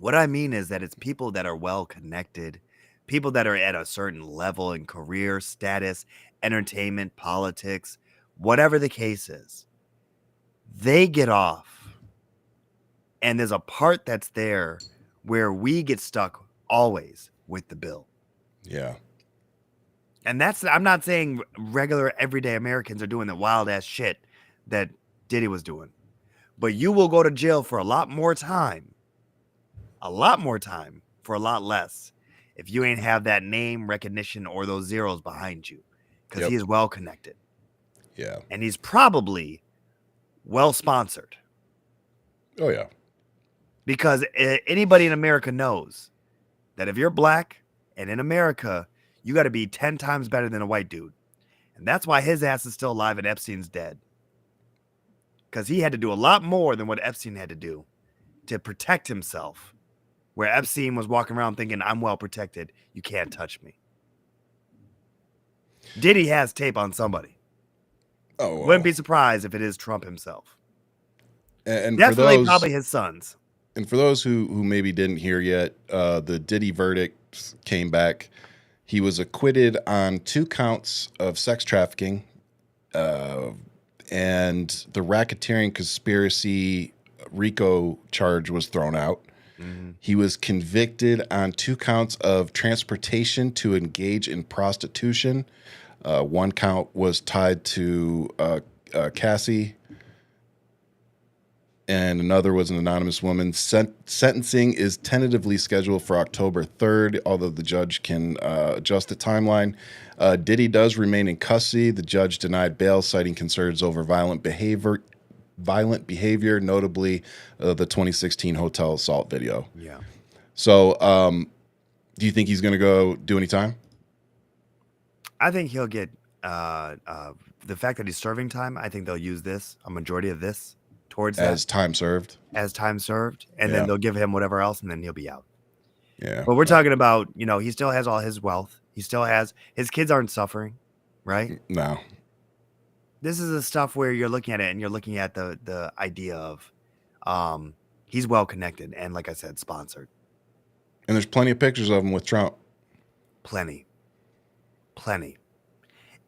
what I mean is that it's people that are well connected, people that are at a certain level in career, status, entertainment, politics, whatever the case is. They get off. And there's a part that's there where we get stuck always with the bill. Yeah. And I'm not saying regular everyday Americans are doing the wild ass shit that Diddy was doing. But you will go to jail for a lot more time for a lot less if you ain't have that name recognition or those zeros behind you, because he is well connected. Yeah. And he's probably well sponsored. Oh, yeah. because anybody in America knows that if you're black and in America, you got to be 10 times better than a white dude. And that's why his ass is still alive and Epstein's dead. Because he had to do a lot more than what Epstein had to do to protect himself. Where Epstein was walking around thinking, I'm well protected. You can't touch me. Diddy has tape on somebody. Oh, Wouldn't be surprised if it is Trump himself. and Definitely for those, probably his sons. and for those who maybe didn't hear yet, the Diddy verdict came back. He was acquitted on 2 counts of sex trafficking, and the racketeering conspiracy RICO charge was thrown out. Mm-hmm. He was convicted on 2 counts of transportation to engage in prostitution. 1 count was tied to Cassie, and another was an anonymous woman. Sentencing is tentatively scheduled for October 3rd, although the judge can adjust the timeline. Diddy does remain in custody. The judge denied bail, citing concerns over violent behavior, notably the 2016 hotel assault video. Yeah. So, do you think he's going to go do any time? I think he'll get the fact that he's serving time. I think they'll use a majority of this towards As time served? as time served, and Yeah. then they'll give him whatever else, and then he'll be out. Yeah. But we're talking about, he still has all his wealth. He still has his kids aren't suffering, right? No. This is the stuff where you're looking at it and you're looking at the idea of he's well connected and, like I said, sponsored. And there's plenty of pictures of him with Trump. Plenty.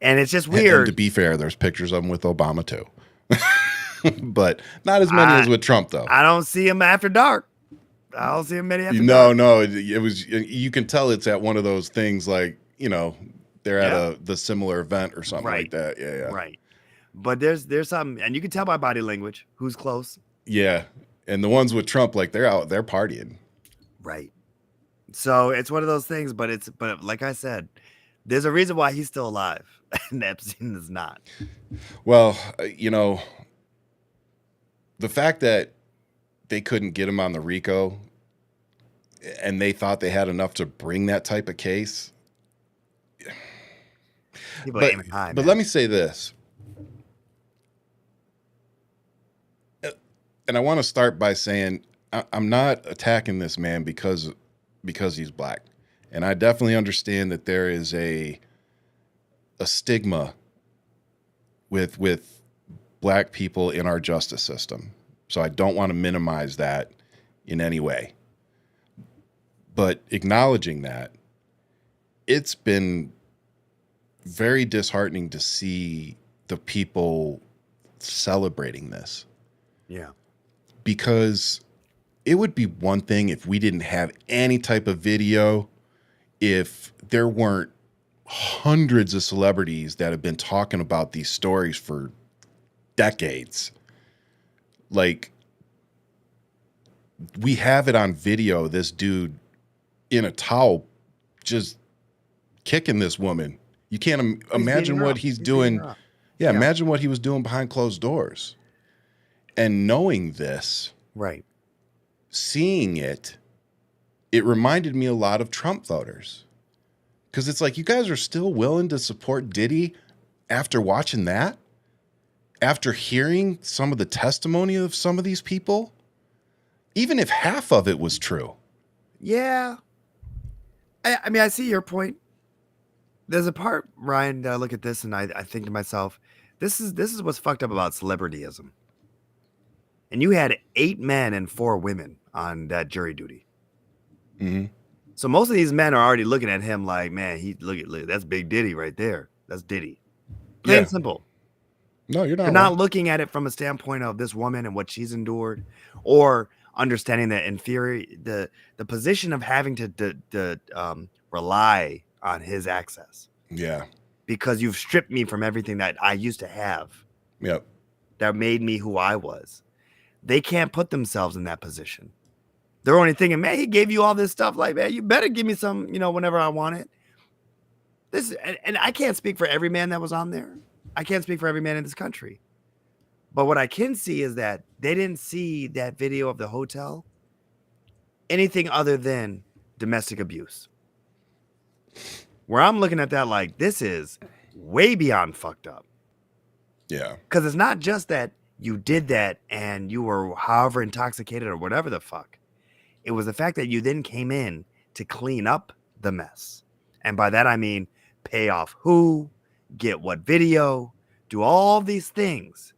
And it's just And weird. to be fair, there's pictures of him with Obama too. But not as many as with Trump, though. I don't see him after dark. I don't see him many after No, dark. no. It was, you can tell it's at one of those things like, they're at the similar event or something like that. Yeah. Right. But there's something, and you can tell by body language who's close. Yeah. And the ones with Trump, like they're partying. Right. So it's one of those things, but like I said, there's a reason why he's still alive and Epstein is not. Well, the fact that they couldn't get him on the RICO and they thought they had enough to bring that type of case. People aiming high, but man. let me say this. And I want to start by saying I'm not attacking this man because he's black. And I definitely understand that there is a stigma with black people in our justice system. So I don't want to minimize that in any way. But acknowledging that, it's been very disheartening to see the people celebrating this. Yeah. Because it would be one thing if we didn't have any type of video, if there weren't hundreds of celebrities that have been talking about these stories for decades. Like, we have it on video, this dude in a towel just kicking this woman. You can't imagine what he's doing. Yeah, imagine what he was doing behind closed doors. And knowing this, right, seeing it reminded me a lot of Trump voters. Because it's like, you guys are still willing to support Diddy after watching that? After hearing some of the testimony of some of these people? Even if half of it was true. Yeah. I mean, I see your point. There's a part, Ryan, that I look at this and I think to myself, this is what's fucked up about celebrityism. And you had 8 men and 4 women on that jury duty. Mm-hmm. So most of these men are already looking at him like, man, look, that's Big Diddy right there. That's Diddy. Plain and simple. No, you're not. They're not looking at it from a standpoint of this woman and what she's endured, or understanding that the position of having to rely on his access. Yeah. Because you've stripped me from everything that I used to have. Yep. That made me who I was. They can't put themselves in that position. They're only thinking, man, he gave you all this stuff. Like, man, you better give me some, whenever I want it. And I can't speak for every man that was on there. I can't speak for every man in this country. But what I can see is that they didn't see that video of the hotel anything other than domestic abuse. Where I'm looking at that like, this is way beyond fucked up. Yeah. Because it's not just that you did that and you were however intoxicated or whatever the fuck. It was the fact that you then came in to clean up the mess. And by that, I mean pay off who, get what video, do all these things,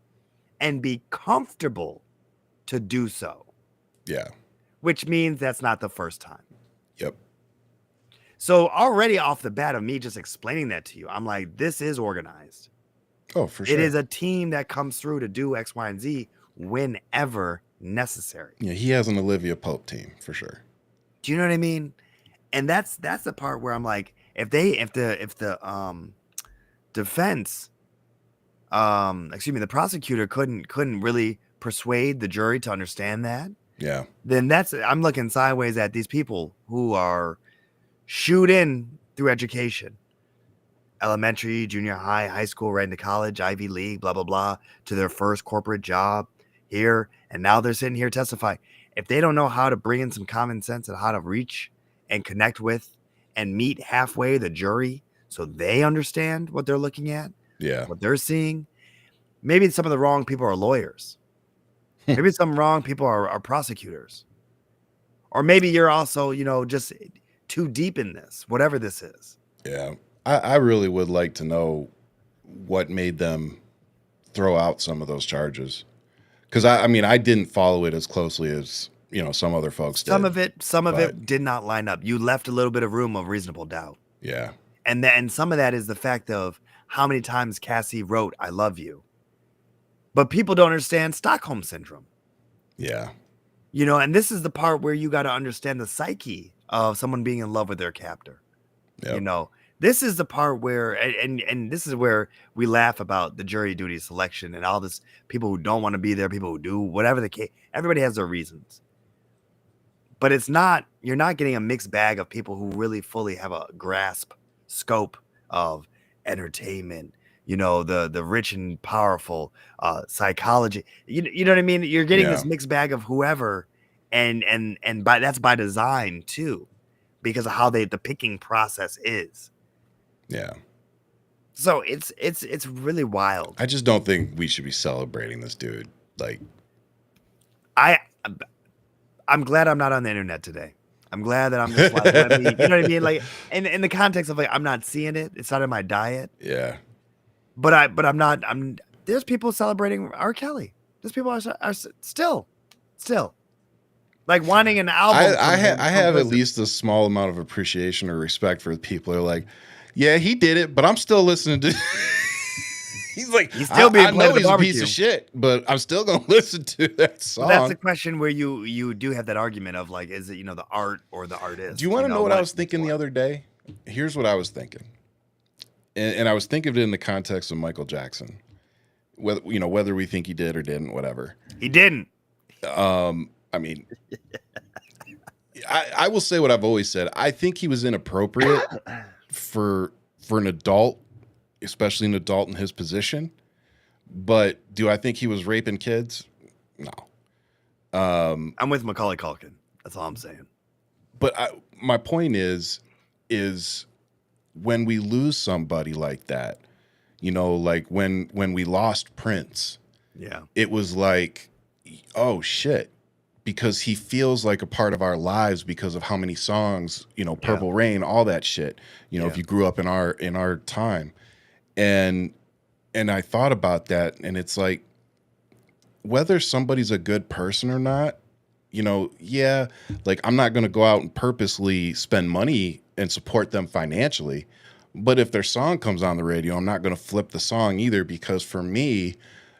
and be comfortable to do so. Yeah. Which means that's not the first time. Yep. So already off the bat of me just explaining that to you, I'm like, this is organized. Oh, for sure. It is a team that comes through to do X, Y, and Z whenever necessary. Yeah, he has an Olivia Pope team for sure. Do you know what I mean? And that's the part where I'm like, if the defense, the prosecutor couldn't really persuade the jury to understand that. Yeah. Then I'm looking sideways at these people who are shoot in through education, elementary, junior high, high school, right into college, Ivy League, blah, blah, blah, to their first corporate job here. And now they're sitting here testifying. If they don't know how to bring in some common sense and how to reach and connect with and meet halfway the jury so they understand what they're looking at, what they're seeing, maybe some of the wrong people are lawyers. Maybe some wrong people are prosecutors. Or maybe you're also, just too deep in this, whatever this is. Yeah. I really would like to know what made them throw out some of those charges. Because, I didn't follow it as closely as, some other folks did. Some of it did not line up. You left a little bit of room of reasonable doubt. Yeah. And some of that is the fact of how many times Cassie wrote, "I love you." But people don't understand Stockholm Syndrome. Yeah. And this is the part where you got to understand the psyche of someone being in love with their captor. Yep. This is the part where, and this is where we laugh about the jury duty selection and all this, people who don't want to be there, people who do, whatever the case, everybody has their reasons. But you're not getting a mixed bag of people who really fully have a scope of entertainment, the rich and powerful, psychology, you know what I mean? You're getting this mixed bag of whoever, and that's by design too, because of how the picking process is. Yeah. So it's really wild. I just don't think we should be celebrating this dude. Like, I'm glad I'm not on the internet today. I'm glad that I'm just like, you know what I mean? Like, in the context of like, I'm not seeing it. It's not in my diet. Yeah. But I'm not. There's people celebrating R. Kelly. There's people are still like wanting an album. I have at least a small amount of appreciation or respect for the people who are like, yeah, he did it, but I'm still listening to. He's like, he's still being played at the barbecue. He's a piece of shit, but I'm still gonna listen to that song. Well, that's the question where you do have that argument of like, is it the art or the artist? Do you want to know what I was thinking the other day? Here's what I was thinking, and I was thinking of it in the context of Michael Jackson, whether we think he did or didn't, whatever. He didn't. I will say what I've always said. I think he was inappropriate for an adult. Especially an adult in his position. But do I think he was raping kids? No. I'm with Macaulay Culkin. That's all I'm saying. But my point is when we lose somebody like that, like when we lost Prince, it was like, oh shit, because he feels like a part of our lives because of how many songs, Purple Rain, all that shit, if you grew up in our time. And I thought about that, and it's like, whether somebody's a good person or not, like I'm not going to go out and purposely spend money and support them financially. But if their song comes on the radio, I'm not going to flip the song either, because for me,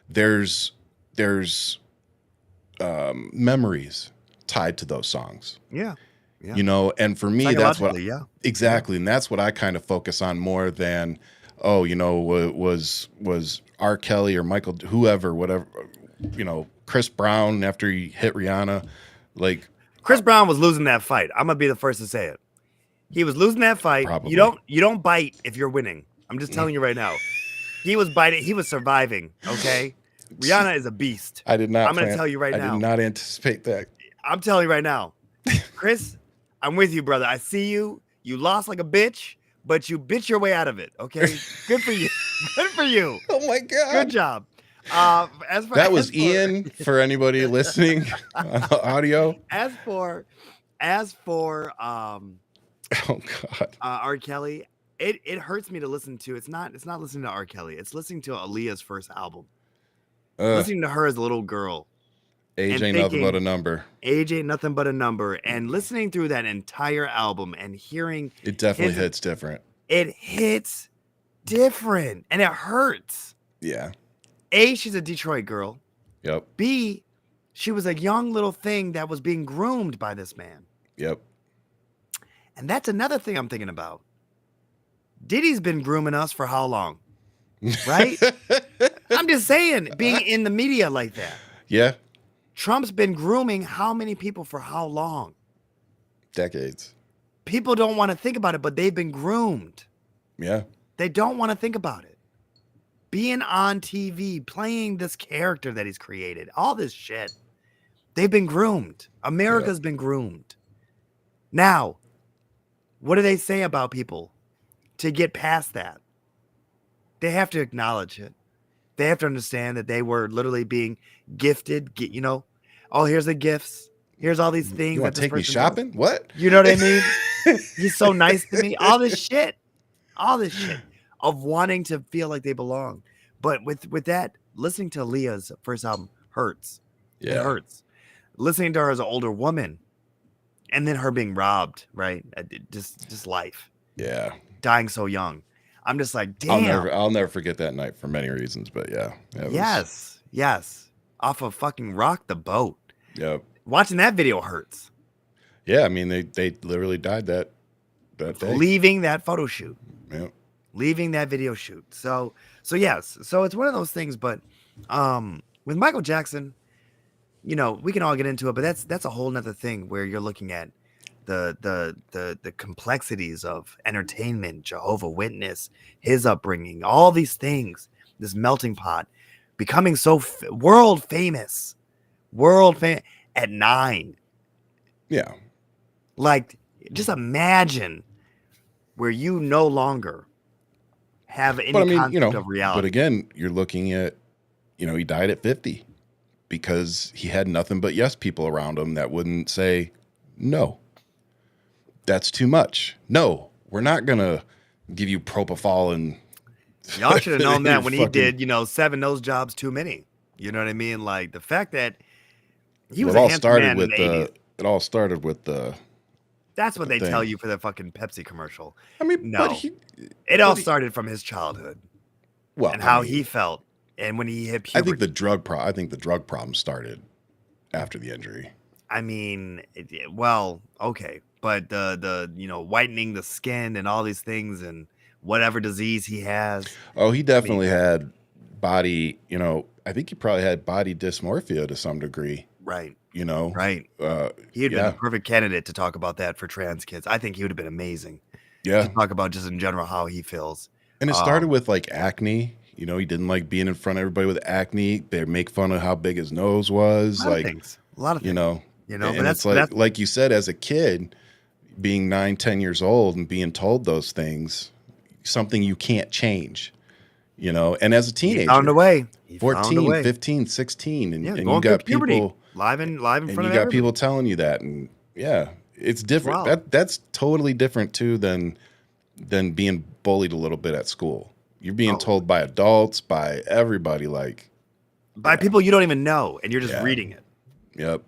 there's memories tied to those songs. Yeah. And for me, that's what exactly, and that's what I kind of focus on more than. Oh, was R. Kelly or Michael, whoever, whatever, Chris Brown after he hit Rihanna, like Chris Brown was losing that fight. I'm gonna be the first to say it. He was losing that fight. Probably. You don't bite if you're winning. I'm just telling you right now. He was biting. He was surviving. Okay, Rihanna is a beast. I'm gonna tell you right now. I did not anticipate that. I'm telling you right now. Chris, I'm with you, brother. I see you. You lost like a bitch, but you bitch your way out of it. Okay, good for you. Good for you. Oh my God. Good job. That was Ian for anybody listening on the audio. As for Oh God. R. Kelly, it hurts me to listen to. It's not listening to R. Kelly. It's listening to Aaliyah's first album. Listening to her as a little girl. Age ain't nothing but a number. Age ain't nothing but a number. And listening through that entire album and hearing it definitely hits different. It hits different and it hurts. Yeah. A, she's a Detroit girl. Yep. B, she was a young little thing that was being groomed by this man. Yep. And that's another thing I'm thinking about. Diddy's been grooming us for how long? Right? I'm just saying, being in the media like that. Yeah. Trump's been grooming how many people for how long? Decades. People don't want to think about it, but they've been groomed. Yeah. They don't want to think about it. Being on TV, playing this character that he's created, all this shit. They've been groomed. America's been groomed. Now, what do they say about people to get past that? They have to acknowledge it. They have to understand that they were literally being gifted. Oh, here's the gifts. Here's all these things. You want to take me shopping? Does. What? You know what I mean? He's so nice to me. All this shit of wanting to feel like they belong. But with that, listening to Leah's first album hurts. Yeah. It hurts. Listening to her as an older woman, and then her being robbed, right? Just life. Yeah. Dying so young. I'm just like, damn. I'll never forget that night for many reasons, but yeah. Yes. Off of fucking Rock the Boat. Yep. Watching that video hurts. Yeah, I mean they literally died that day. Leaving that photo shoot. Yep. Leaving that video shoot. So yes. So it's one of those things, but with Michael Jackson, we can all get into it, but that's a whole nother thing where you're looking at the complexities of entertainment, Jehovah's Witness, his upbringing, all these things, this melting pot, becoming so world famous at 9. Yeah. Like, just imagine where you no longer have any concept of reality. But again, you're looking at, he died at 50 because he had nothing but yes people around him that wouldn't say no. That's too much. No, we're not going to give you propofol and... Y'all should have known that when he did, 7 nose jobs too many. You know what I mean? Like, the fact that he was a handsome man in the 80s. It all started with the... That's what they tell you for the fucking Pepsi commercial. I mean, no. It all started from his childhood. Well, and how he felt. And when he hit puberty. I think the drug problem started after the injury. I mean, okay. But the whitening the skin and all these things and whatever disease he has. Oh, he definitely had body, I think he probably had body dysmorphia to some degree. Right. Right. He had been a perfect candidate to talk about that for trans kids. I think he would have been amazing. Yeah. To talk about just in general how he feels. And it started with like acne. He didn't like being in front of everybody with acne. They make fun of how big his nose was. A lot of things. And it's like you said, as a kid, being 9, 10 years old and being told those things, something you can't change, and as a teenager, he found a way. 14, 15, 16. And you got people live in front of you got people telling you that. And yeah, it's different. Wow. That's totally different too than being bullied a little bit at school. You're being told by adults, by everybody, by people you don't even know, and you're just reading it. Yep.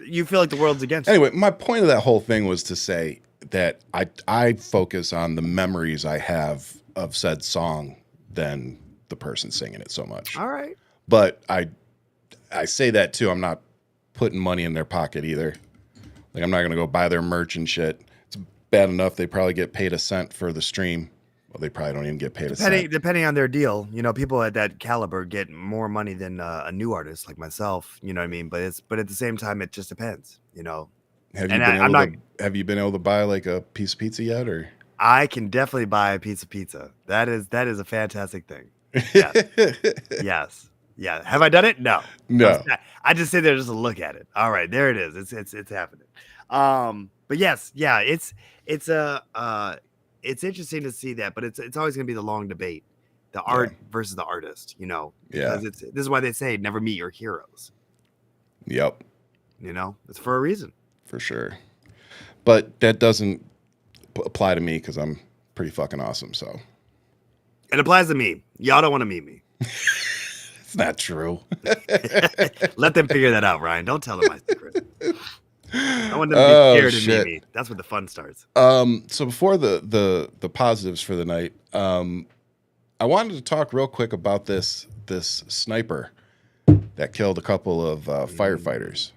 You feel like the world's against you. Anyway, my point of that whole thing was to say that I focus on the memories I have of said song than the person singing it so much. All right. But I say that too. I'm not putting money in their pocket either. Like, I'm not going to go buy their merch and shit. It's bad enough they probably get paid a cent for the stream. Well, they probably don't even get paid a cent. Depending on their deal, people at that caliber get more money than a new artist like myself. You know what I mean? But at the same time, it just depends. Have you been able to buy like a piece of pizza yet, or? I can definitely buy a piece of pizza. That is a fantastic thing. Yes. Yes. Yeah. Have I done it? No. No. I just sit there just to look at it. All right, there it is. It's happening. But yes, yeah, it's interesting to see that, but it's always going to be the long debate, the art versus the artist, because this is why they say never meet your heroes. Yep. It's for a reason. For sure. But that doesn't apply to me because I'm pretty fucking awesome. So it applies to me. Y'all don't want to meet me. It's not true. Let them figure that out, Ryan. Don't tell them my secret. I want them to be scared to meet me. That's where the fun starts. So before the positives for the night, I wanted to talk real quick about this sniper that killed a couple of firefighters.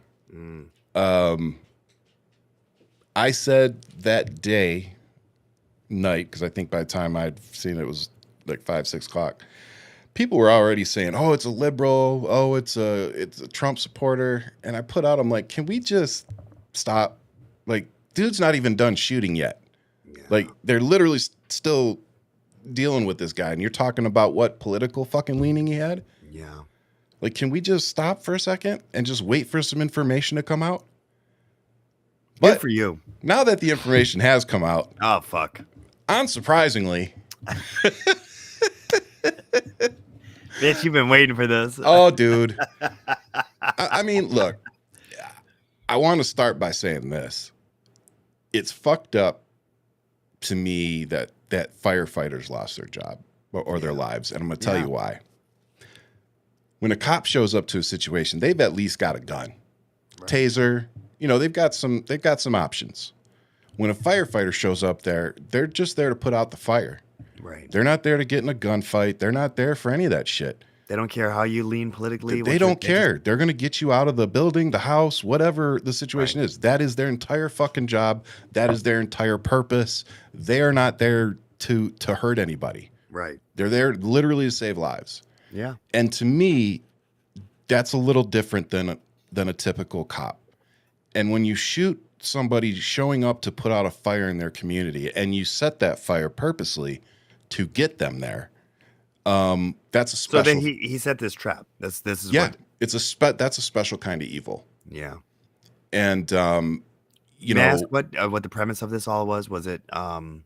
I said that night, because I think by the time I'd seen it was like 5, 6 o'clock, people were already saying, "Oh, it's a liberal. Oh, it's a Trump supporter." And I put out, I'm like, can we just stop? Like, dude's not even done shooting yet. Yeah. Like, they're literally still dealing with this guy, and you're talking about what political fucking leaning he had. Yeah. Like, can we just stop for a second and just wait for some information to come out? Good for you. Now that the information has come out, oh fuck, unsurprisingly, bitch, you've been waiting for this. Oh, dude. I mean, look, I want to start by saying this. It's fucked up to me that firefighters lost their job or their lives, and I'm going to tell you why. When a cop shows up to a situation, they've at least got a gun, taser. They've got some options. When a firefighter shows up there, they're just there to put out the fire. Right. They're not there to get in a gunfight. They're not there for any of that shit. They don't care how you lean politically. They don't care. They're going to get you out of the building, the house, whatever the situation is. That is their entire fucking job. That is their entire purpose. They are not there to hurt anybody. Right. They're there literally to save lives. Yeah. And to me, that's a little different than a typical cop. And when you shoot somebody showing up to put out a fire in their community, and you set that fire purposely to get them there, that's a special. So then he set this trap. This is what. It's that's a special kind of evil. Yeah. And May I ask what the premise of this all was? Was it? I'm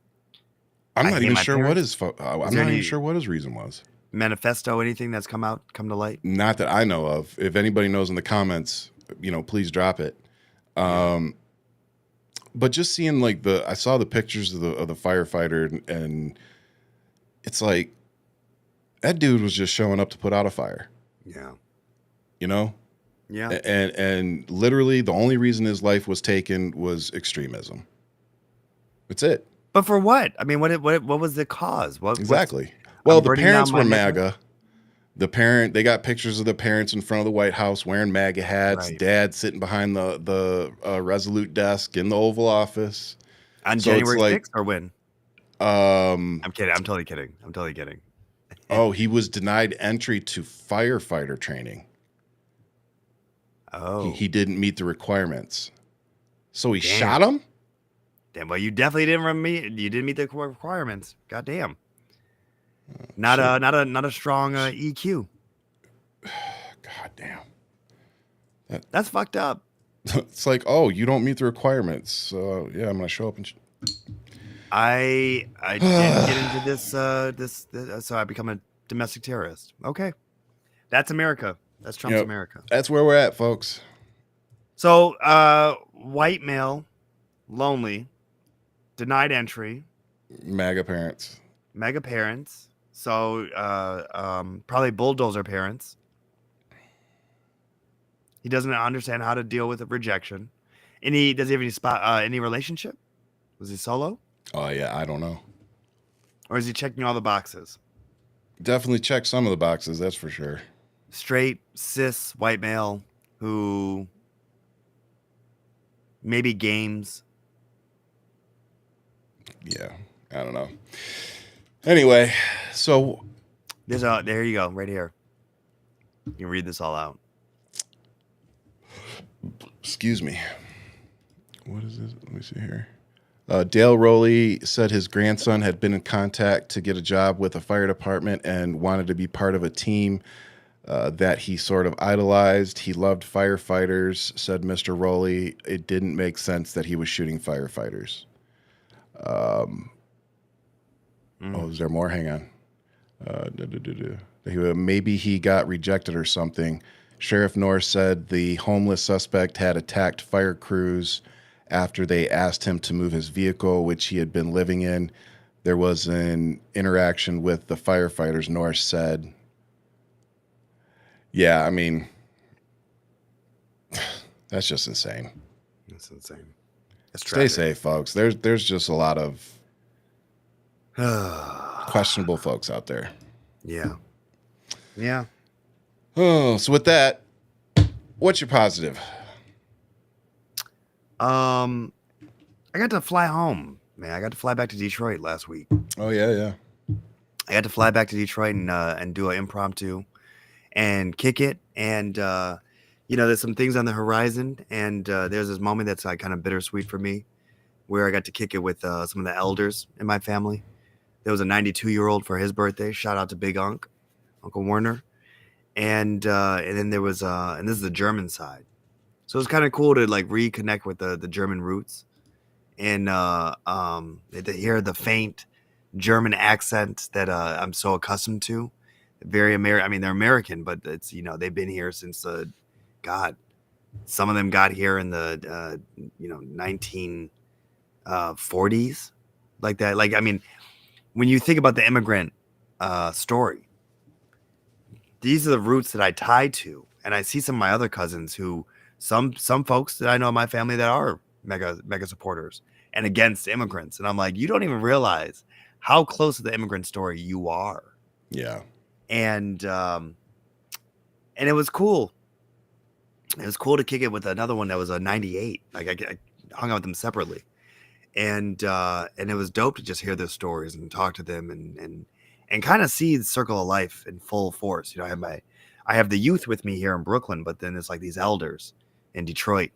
not even sure what his. I'm not even sure what his reason was. Manifesto? Anything that's come to light? Not that I know of. If anybody knows in the comments, please drop it. But just seeing I saw the pictures of the firefighter, and it's like that dude was just showing up to put out a fire. Yeah. Yeah. And literally the only reason his life was taken was extremism. That's it. But for what? I mean, what was the cause? Exactly. Well, the parents were MAGA. They got pictures of the parents in front of the White House wearing MAGA hats. Right. Dad sitting behind the Resolute desk in the Oval Office. On January 6th or when? I'm kidding. I'm totally kidding. Oh, he was denied entry to firefighter training. Oh. He didn't meet the requirements. So he shot him? Damn, well, you definitely didn't meet the requirements. God damn. Not a strong EQ. God damn. That's fucked up. It's like, oh, you don't meet the requirements. So yeah, I'm gonna show up and. I didn't get into this, so I become a domestic terrorist. Okay, that's America. That's Trump's America. That's where we're at, folks. So, white male, lonely, denied entry. MAGA parents. So, probably bulldozer parents. He doesn't understand how to deal with rejection. Does he have any relationship? Was he solo? Oh yeah, I don't know. Or is he checking all the boxes? Definitely check some of the boxes, that's for sure. Straight, cis, white male who maybe games. Yeah, I don't know. Anyway, so there you go, right here. You can read this all out. Excuse me. What is this? Let me see here. Dale Rowley said his grandson had been in contact to get a job with a fire department and wanted to be part of a team that he sort of idolized. He loved firefighters, said Mr. Rowley. It didn't make sense that he was shooting firefighters. Oh, is there more? Hang on. Maybe he got rejected or something. Sheriff Norris said the homeless suspect had attacked fire crews after they asked him to move his vehicle, which he had been living in. There was an interaction with the firefighters, Norris said. Yeah, I mean, that's just insane. That's insane. Stay safe, folks. There's just a lot of questionable folks out there. Yeah. Yeah. Oh, so with that, what's your positive? I got to fly home, man. I got to fly back to Detroit last week. Oh yeah. I got to fly back to Detroit and do an impromptu and kick it. And there's some things on the horizon, and there's this moment that's like kind of bittersweet for me, where I got to kick it with some of the elders in my family. There was a 92-year-old for his birthday. Shout out to Big Uncle Werner. And then there was and this is the German side, so it's kind of cool to like reconnect with the German roots, and to hear the faint German accent that I'm so accustomed to. Very American. I mean, they're American, but it's they've been here since God. Some of them got here in the 1940s, like that. Like, I mean, when you think about the immigrant story, these are the roots that I tie to. And I see some of my other cousins who, some folks that I know in my family that are mega supporters and against immigrants. And I'm like, you don't even realize how close to the immigrant story you are. Yeah. And it was cool. It was cool to kick it with another one that was a 98. Like I hung out with them separately. And it was dope to just hear their stories and talk to them and kind of see the circle of life in full force. I have the youth with me here in Brooklyn, but then it's like these elders in Detroit,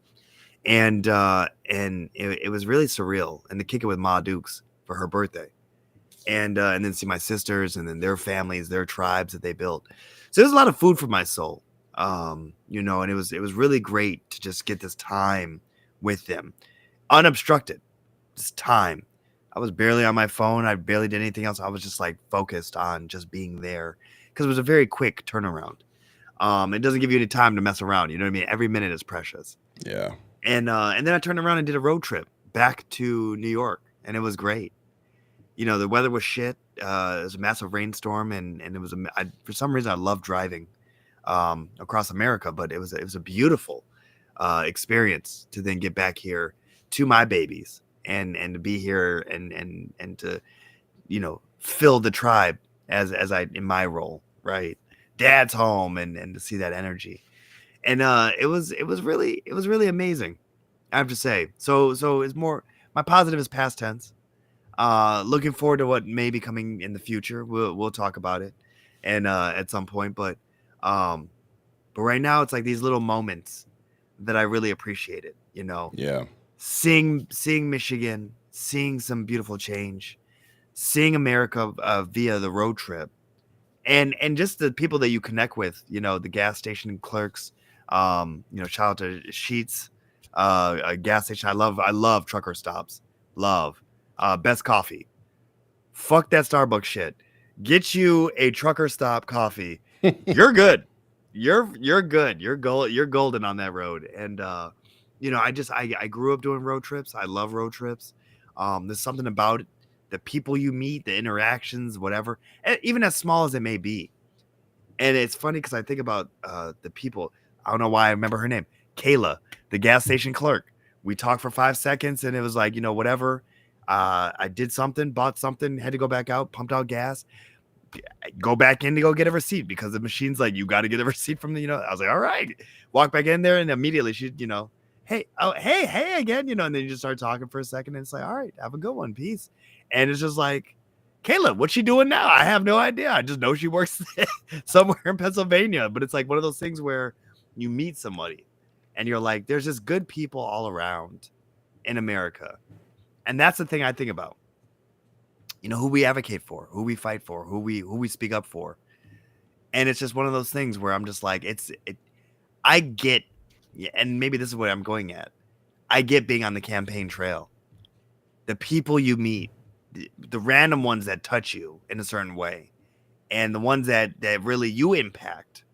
and it was really surreal. And to kick it with Ma Dukes for her birthday, and then see my sisters and then their families, their tribes that they built. So there's a lot of food for my soul, and it was really great to just get this time with them, unobstructed, just time. I was barely on my phone. I barely did anything else. I was just like focused on just being there because it was a very quick turnaround. It doesn't give you any time to mess around. You know what I mean? Every minute is precious. Yeah. And then I turned around and did a road trip back to New York, and it was great. The weather was shit. It was a massive rainstorm, and it was for some reason I love driving across America, but it was a beautiful experience to then get back here to my babies. And to be here and to fill the tribe as I in my role, right? Dad's home and to see that energy, and it was really amazing, I have to say. So it's more, my positive is past tense. Looking forward to what may be coming in the future. We'll talk about it and at some point, but right now it's like these little moments that I really appreciated. Yeah. Seeing Michigan, seeing some beautiful change, seeing America via the road trip, and just the people that you connect with, the gas station clerks, shout out to Sheets, a gas station. I love trucker stops. Love. Best coffee. Fuck that Starbucks shit. Get you a trucker stop coffee. You're good. You're good. You're golden on that road. And I grew up doing road trips. I love road trips. There's something about it, the people you meet, the interactions, whatever, even as small as it may be. And it's funny because I think about the people. I don't know why I remember her name, Kayla, the gas station clerk. We talked for 5 seconds, and it was like, whatever. I did something, bought something, had to go back out, pumped out gas, go back in to go get a receipt because the machine's like, you got to get a receipt from the. I was like, all right, walk back in there, and immediately she, hey, again, and then you just start talking for a second, and it's like, all right, have a good one, peace. And it's just like, Kayla, what's she doing now? I have no idea. I just know she works somewhere in Pennsylvania. But it's like one of those things where you meet somebody and you're like, there's just good people all around in America. And that's the thing I think about, who we advocate for, who we fight for, who we speak up for. And it's just one of those things where I'm just like, I get, and maybe this is what I'm going at. I get being on the campaign trail. The people you meet, the random ones that touch you in a certain way, and the ones that really you impact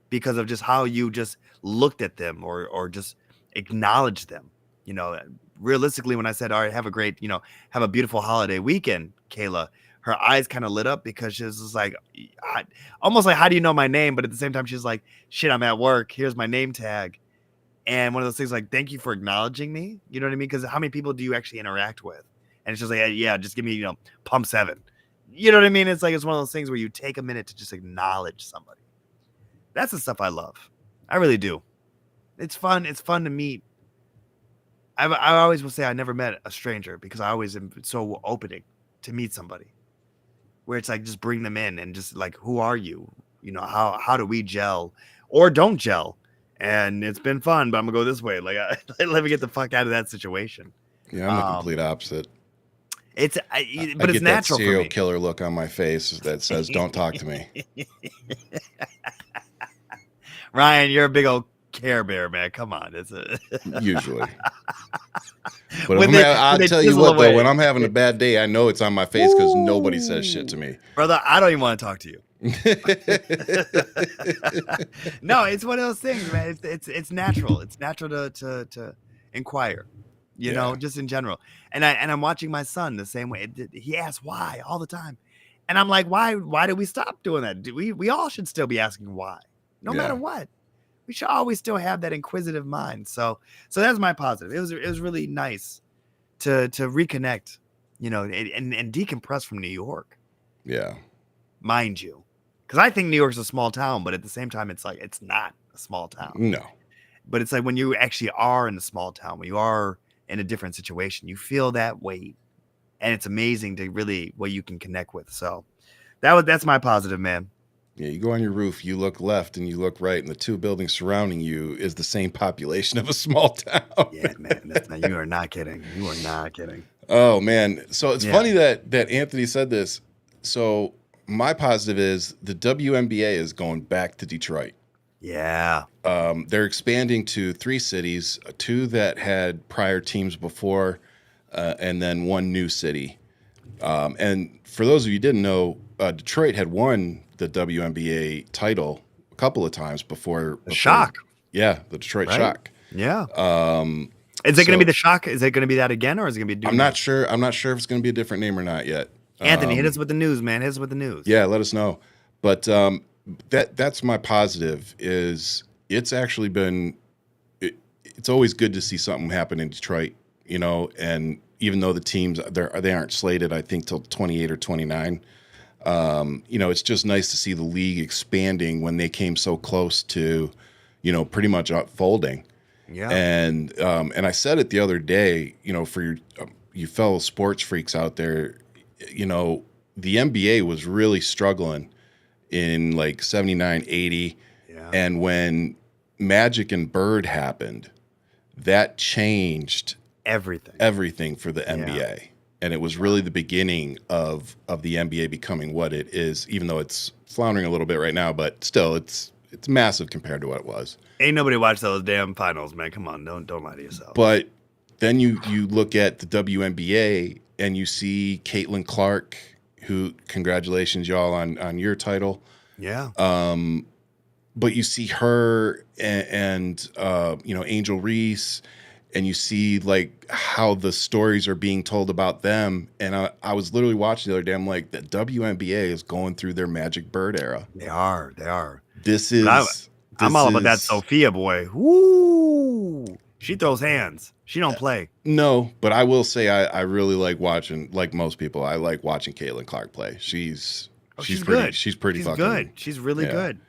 because of just how you just looked at them or just acknowledged them. You know, realistically, when I said, all right, have a great, have a beautiful holiday weekend, Kayla, her eyes kind of lit up because she was just like, almost like, how do you know my name? But at the same time, she's like, shit, I'm at work. Here's my name tag. And one of those things like, thank you for acknowledging me. You know what I mean? Because how many people do you actually interact with? And it's just like, yeah, just give me, pump 7. You know what I mean? It's like, it's one of those things where you take a minute to just acknowledge somebody. That's the stuff I love. I really do. It's fun. It's fun to meet. I always will say I never met a stranger because I always am so opening to meet somebody. Where it's like, just bring them in and just like, who are you? How do we gel or don't gel? And it's been fun, but I'm gonna go this way. Like, let me get the fuck out of that situation. Yeah, I'm the complete opposite. But I it's get natural that for serial me. killer look on my face that says, "Don't talk to me." Ryan, you're a big old Care Bear, man. Come on, Usually. But I'll tell you what, though, when I'm having a bad day, I know it's on my face because nobody says shit to me. Brother, I don't even want to talk to you. No, it's one of those things, man. It's natural. It's natural to inquire, just in general. And I'm watching my son the same way. He asks why all the time. And I'm like, why did we stop doing that? We all should still be asking why, no matter what. We should always still have that inquisitive mind. So that's my positive. It was really nice to reconnect, and decompress from New York. Yeah. Mind you. Because I think New York's a small town, but at the same time, it's like, it's not a small town. No. But it's like when you actually are in a small town, when you are in a different situation, you feel that weight. And it's amazing to really what you can connect with. So that's my positive, man. Yeah, you go on your roof, you look left and you look right, and the two buildings surrounding you is the same population of a small town. Yeah, man. You are not kidding. You are not kidding. Oh, man. So it's funny that Anthony said this. So my positive is the WNBA is going back to Detroit. Yeah. They're expanding to 3 cities, 2 that had prior teams before, and then 1 new city. And for those of you who didn't know, Detroit had won the WNBA title a couple of times before. Shock. Yeah, the Detroit Shock. Yeah. Is it going to be the Shock? Is it going to be that again, or is it going to be? I'm not sure. I'm not sure if it's going to be a different name or not yet. Anthony, hit us with the news, man. Hit us with the news. Yeah, let us know. But that's my positive. Is it's actually been. It's always good to see something happen in Detroit, and even though the teams they aren't slated, I think till 28 or 29. It's just nice to see the league expanding when they came so close to, pretty much folding. Yeah. And I said it the other day, for you fellow sports freaks out there, the NBA was really struggling in like 79, 80. Yeah. And when Magic and Bird happened, that changed everything for the NBA. Yeah. And it was really the beginning of the NBA becoming what it is, even though it's floundering a little bit right now, but still it's massive compared to what it was. Ain't nobody watched those damn finals, man. Come on, don't lie to yourself. But then you look at the WNBA and you see Caitlin Clark, who, congratulations y'all on your title. Yeah. But you see her and Angel Reese, and you see like how the stories are being told about them. And I was literally watching the other day. I'm like, the WNBA is going through their Magic Bird era. They are. I'm all about that Sophia boy. Woo! She throws hands. She don't play. No, but I will say I really like watching, like most people, I like watching Caitlin Clark play. She's good. She's pretty fucking good. She's really good.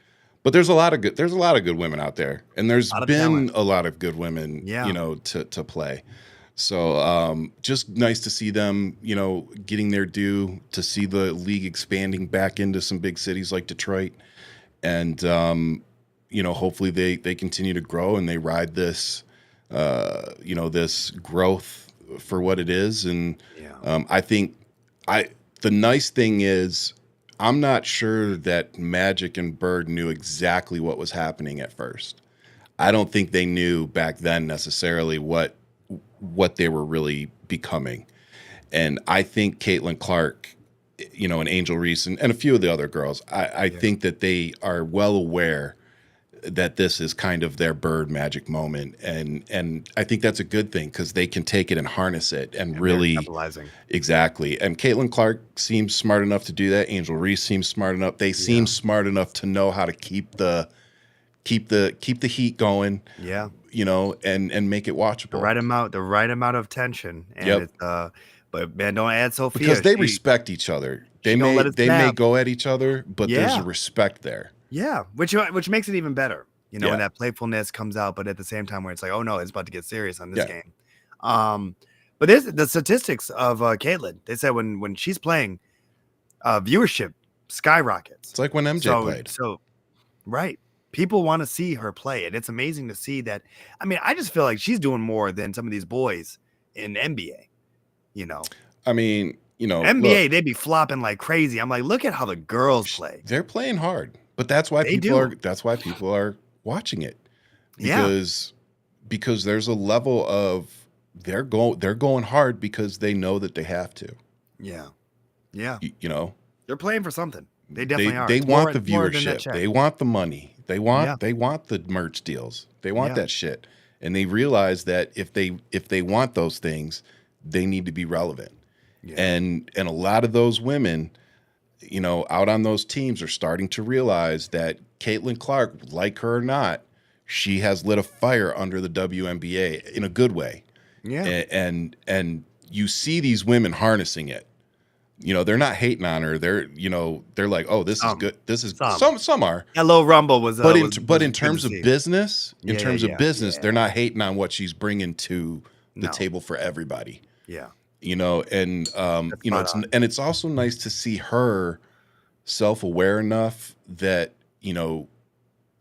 But there's a lot of good women out there, and there's been a lot of good women, to play. So just nice to see them, getting their due, to see the league expanding back into some big cities like Detroit, and hopefully they continue to grow and they ride this, this growth for what it is. And I think the nice thing is, I'm not sure that Magic and Bird knew exactly what was happening at first. I don't think they knew back then necessarily what they were really becoming. And I think Caitlin Clark, and Angel Reese and a few of the other girls, I think that they are well aware that this is kind of their Bird Magic moment. And I think that's a good thing because they can take it and harness it and really capitalizing. Exactly. And Caitlin Clark seems smart enough to do that. Angel Reese seems smart enough. They seem smart enough to know how to keep the heat going. Yeah. And make it watchable. The right amount of tension. And it's, but man, don't add Sophia. Because they respect each other. They may go at each other, but there's a respect there. Yeah, which makes it even better, when that playfulness comes out, but at the same time where it's like, oh no, it's about to get serious on this game. But there's the statistics of Caitlin. They said when she's playing, viewership skyrockets. It's like when MJ played. So, right, people want to see her play, and it's amazing to see that. I mean, I just feel like she's doing more than some of these boys in NBA. I mean, NBA, look, they'd be flopping like crazy. I'm like, look at how the girls play. They're playing hard. But that's why people are watching it. Because there's a level of they're going hard because they know that they have to. Yeah. Yeah. They're playing for something. They definitely are. They want the viewership. They want the money. They want the merch deals. They want that shit. And they realize that if they want those things, they need to be relevant. Yeah. And a lot of those women, out on those teams are starting to realize that Caitlin Clark, like her or not, she has lit a fire under the WNBA in a good way. Yeah. And you see these women harnessing it. They're not hating on her. They're like, oh, this is good. This is some are. Hello Rumble was but in terms of business, they're not hating on what she's bringing to the table for everybody. Yeah. It's also nice to see her self-aware enough that,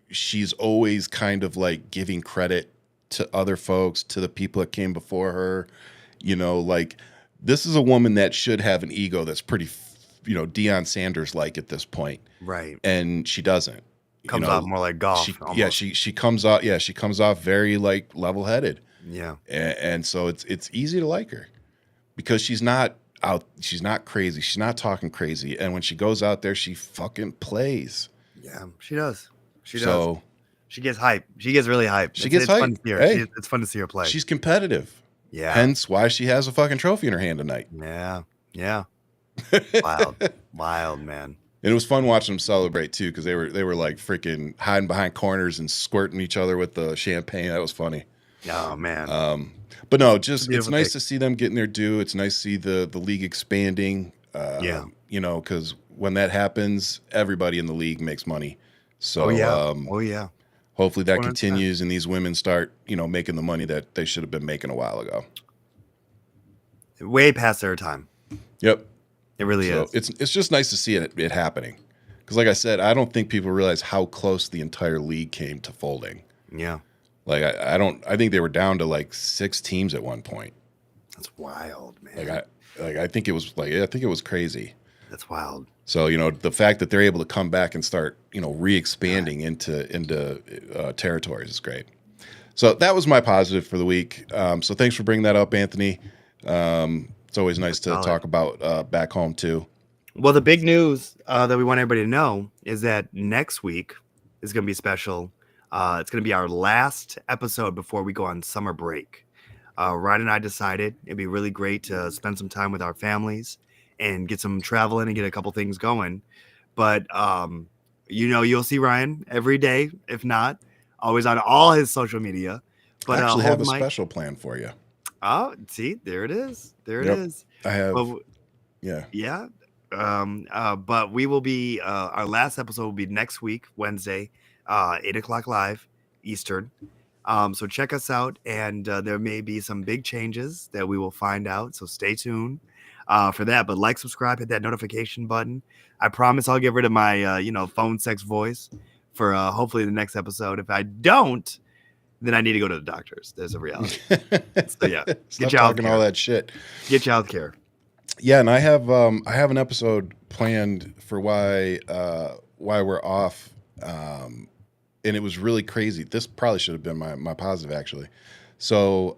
she's always kind of like giving credit to other folks, to the people that came before her, like this is a woman that should have an ego that's pretty, Deion Sanders like at this point. Right. And she doesn't. Comes off more like golf. She comes off very like level-headed. Yeah. And so it's easy to like her. Because she's not crazy. She's not talking crazy. And when she goes out there, she fucking plays. Yeah, she does. She gets hype. She gets really hype. It's hype. Fun to see her. Hey, it's fun to see her play. She's competitive. Yeah. Hence why she has a fucking trophy in her hand tonight. Yeah. Yeah. Wild, man. And it was fun watching them celebrate too, because they were like freaking hiding behind corners and squirting each other with the champagne. That was funny. Oh man. But no, it's nice to see them getting their due. It's nice to see the league expanding. Because when that happens, everybody in the league makes money. So, hopefully that 100%. Continues and these women start, making the money that they should have been making a while ago. Way past their time. Yep. It really is. It's just nice to see it happening. Because like I said, I don't think people realize how close the entire league came to folding. Yeah. Like I think they were down to like 6 teams at one point. That's wild, man. I think it was crazy. That's wild. So, the fact that they're able to come back and start, re-expanding into territories is great. So that was my positive for the week. So thanks for bringing that up, Anthony. It's always nice to talk about back home too. Well, the big news that we want everybody to know is that next week is going to be special. It's going to be our last episode before we go on summer break. Ryan and I decided it'd be really great to spend some time with our families and get some travel in and get a couple things going. But, you'll see Ryan every day, if not, always on all his social media. But I actually have a special plan for you. Oh, see, there it is. There it is. I have. Yeah. But we will be, our last episode will be next week, Wednesday, 8:00 live Eastern. So check us out, and there may be some big changes that we will find out. So stay tuned for that. But like, subscribe, hit that notification button. I promise I'll get rid of my phone sex voice for hopefully the next episode. If I don't, then I need to go to the doctors. There's a reality. So yeah, stop talking all that shit. Get your health care. Yeah, and I have an episode planned for why we're off, and it was really crazy. This probably should have been my positive actually. So,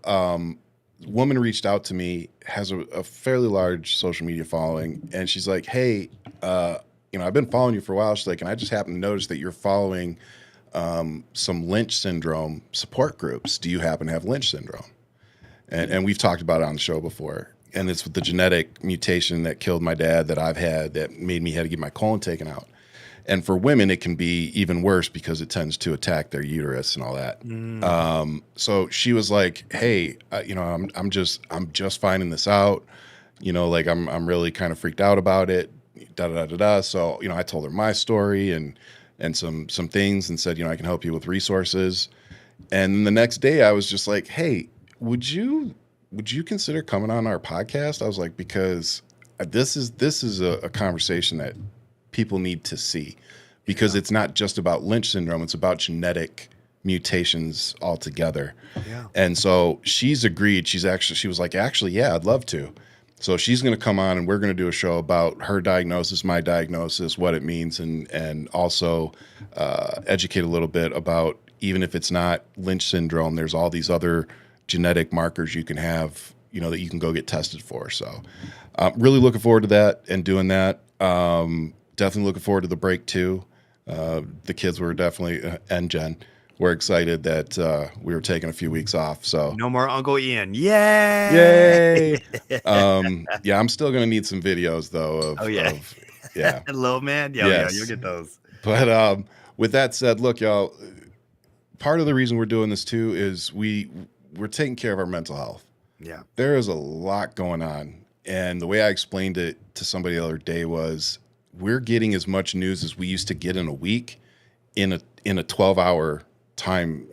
woman reached out to me, has a fairly large social media following, and she's like, "Hey, I've been following you for a while." She's like, "And I just happened to notice that you're following some Lynch syndrome support groups. Do you happen to have Lynch syndrome?" And we've talked about it on the show before. And it's with the genetic mutation that killed my dad that I've had that made me have to get my colon taken out. And for women, it can be even worse because it tends to attack their uterus and all that. So she was like, "Hey, I'm just finding this out. Like I'm really kind of freaked out about it. Da da da da da." So I told her my story and some things and said, I can help you with resources. And the next day, I was just like, "Hey, would you consider coming on our podcast?" I was like, because this is a conversation that people need to see, because it's not just about Lynch syndrome. It's about genetic mutations altogether. Yeah. And so she's agreed. She was like, "Actually, yeah, I'd love to." So she's going to come on and we're going to do a show about her diagnosis, my diagnosis, what it means, and also educate a little bit about, even if it's not Lynch syndrome, there's all these other genetic markers you can have, that you can go get tested for. So really looking forward to that and doing that. Definitely looking forward to the break too. The kids were definitely, and Jen, we're excited that we were taking a few weeks off. So No more Uncle Ian. Yay! Yeah, I'm still gonna need some videos though of yeah. Hello, man. Yeah, Yes. yeah, you'll get those. But with that said, look, y'all, part of the reason we're doing this too is we're taking care of our mental health. Yeah. There is a lot going on. And the way I explained it to somebody the other day was, we're getting as much news as we used to get in a week in a 12-hour time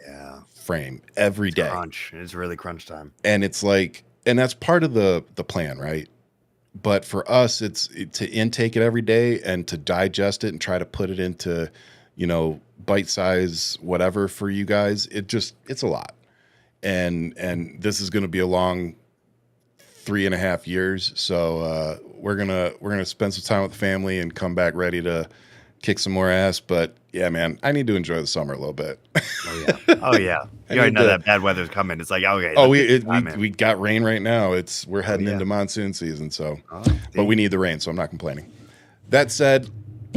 frame every day. Crunch. It's really crunch time. And it's like, and that's part of the plan, right? But for us, it's to intake it every day and to digest it and try to put it into, bite size, whatever for you guys. It's a lot. And this is going to be a long 3.5 years. So we're gonna spend some time with the family and come back ready to kick some more ass. But yeah, man, I need to enjoy the summer a little bit. Oh yeah. Oh yeah. You already know that bad weather's coming. It's like, okay. Oh, we got rain right now. We're heading into monsoon season. So, but we need the rain, so I'm not complaining. That said,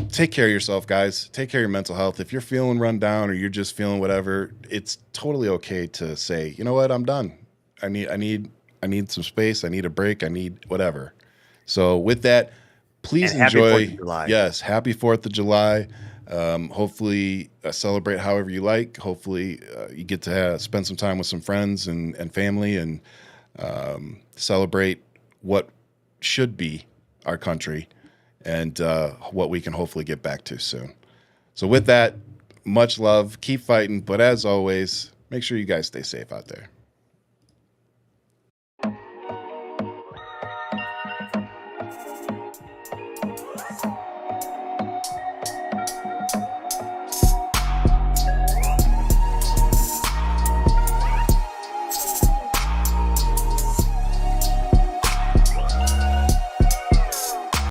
take care of yourself, guys. Take care of your mental health. If you're feeling run down or you're just feeling whatever, it's totally okay to say, you know what, I'm done. I need some space. I need a break. I need whatever. So with that, please enjoy. Happy 4th of July. Yes, happy 4th of July. Hopefully celebrate however you like. Hopefully you get to spend some time with some friends and family and celebrate what should be our country and what we can hopefully get back to soon. So with that, much love. Keep fighting. But as always, make sure you guys stay safe out there.